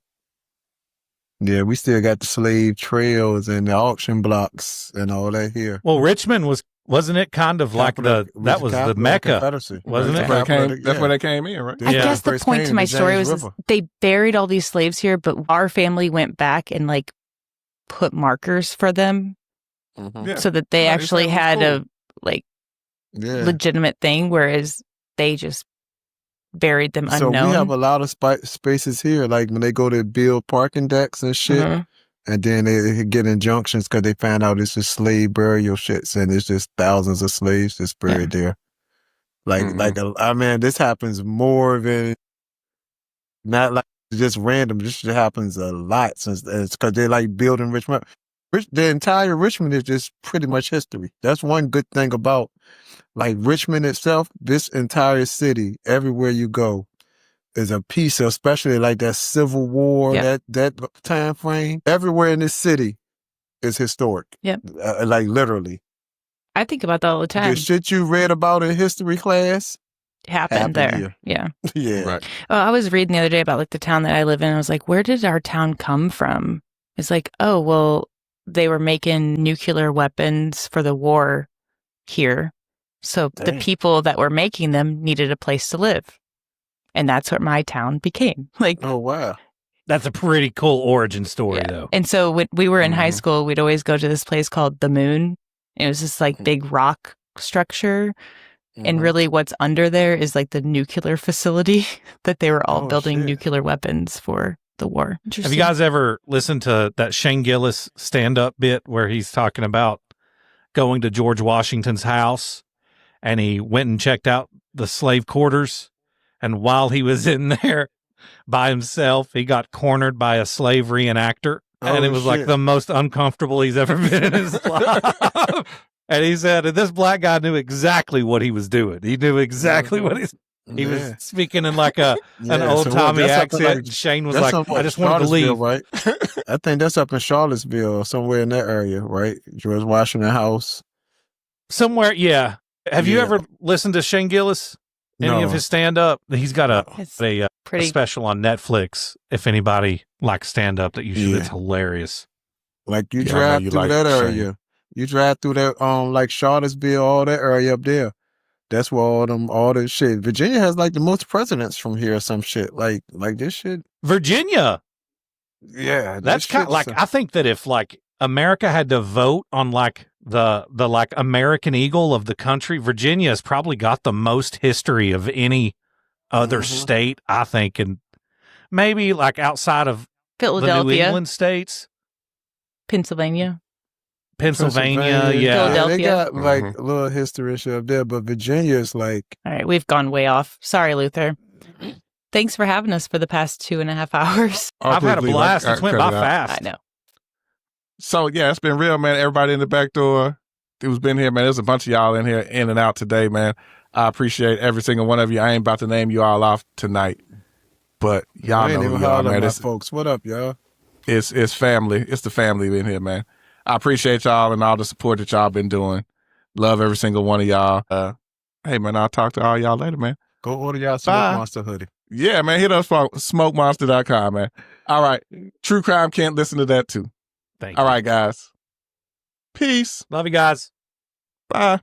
Yeah, we still got the slave trails and the auction blocks and all that here. Well, Richmond wasn't it kind of like that was the Mecca, Confederacy. wasn't it? That's where they came in, right? I Yeah. guess the First point came to my the story James was River. they buried all these slaves here, but our family went back and like put markers for them Yeah. so that they Yeah, actually that was had cool. a like Yeah. legitimate thing, whereas they just buried them So unknown. we have a lot of spaces here, like when they go to build parking decks and shit, Mhm. and then they get injunctions because they find out it's just slave burial shits, and it's just thousands of slaves just buried there. I mean, this happens more than not like just random. This shit happens a lot since it's because they like building Richmond. The entire Richmond is just pretty much history. That's one good thing about like Richmond itself. This entire city, everywhere you go, is a piece of, especially like that Civil War, Yeah. that time frame. Everywhere in this city is historic. Yep. Like literally. I think about that all the time. The shit you read about in history class Happened happened there. here. Yeah. yeah. Right. Oh, I was reading the other day about like the town that I live in. I was like, where did our town come from? It's like, oh, well, they were making nuclear weapons for the war here. So the Dang. people that were making them needed a place to live. And that's what my town became. Like, Oh wow. That's a pretty cool origin story, yeah. though. And so when we were in high Mhm. school, we'd always go to this place called the Moon. It was this like big rock structure. And really what's under there is like the nuclear facility that they were all building nuclear weapons for the war. Have you guys ever listened to that Shane Gillis stand-up bit where he's talking about going to George Washington's house and he went and checked out the slave quarters, and while he was in there by himself, he got cornered by a slave reenactor, and it was like the most uncomfortable he's ever been in his life. And he said, and this black guy knew exactly what he was doing. He knew exactly what he was speaking in like an old-timey accent. Like, Shane was like, I just wanted to leave. Right? I think that's up in Charlottesville or somewhere in that area, right? George Washington House. Somewhere, yeah. Have you ever listened to Shane Gillis? Any of his stand-up? He's got a special on Netflix. If anybody likes stand-up, that you should. It's hilarious. Like you drive through that area. You drive through that, like Charlottesville, all that area up there. That's where all this shit. Virginia has like the most presidents from here or some shit. Like this shit. Virginia. Yeah. That's kind of like, I think that if like America had to vote on like the like American Eagle of the country, Virginia has probably got the most history of any other state, I think, and maybe like outside of Philadelphia, the New England states. Pennsylvania, yeah. Philadelphia. They got like a little history and shit up there, but Virginia is like. All right, we've gone way off. Sorry, Luther. Thanks for having us for the past 2.5 hours. I've had a blast. It's went by fast. I know. So, yeah, it's been real, man. Everybody in the back door who's been here, man. There's a bunch of y'all in here, in and out today, man. I appreciate every single one of you. I ain't about to name you all off tonight, but y'all know who y'all, man. It's folks. What up, y'all? It's family. It's the family in here, man. I appreciate y'all and all the support that y'all been doing. Love every single one of y'all. Hey, man, I'll talk to all y'all later, man. Go order y'all Smoke Monster hoodie. Yeah, man. Hit us on smokemonster.com, man. All right. True Crime can't listen to that, too. Thank you. All right, guys. Peace. Love you guys. Bye.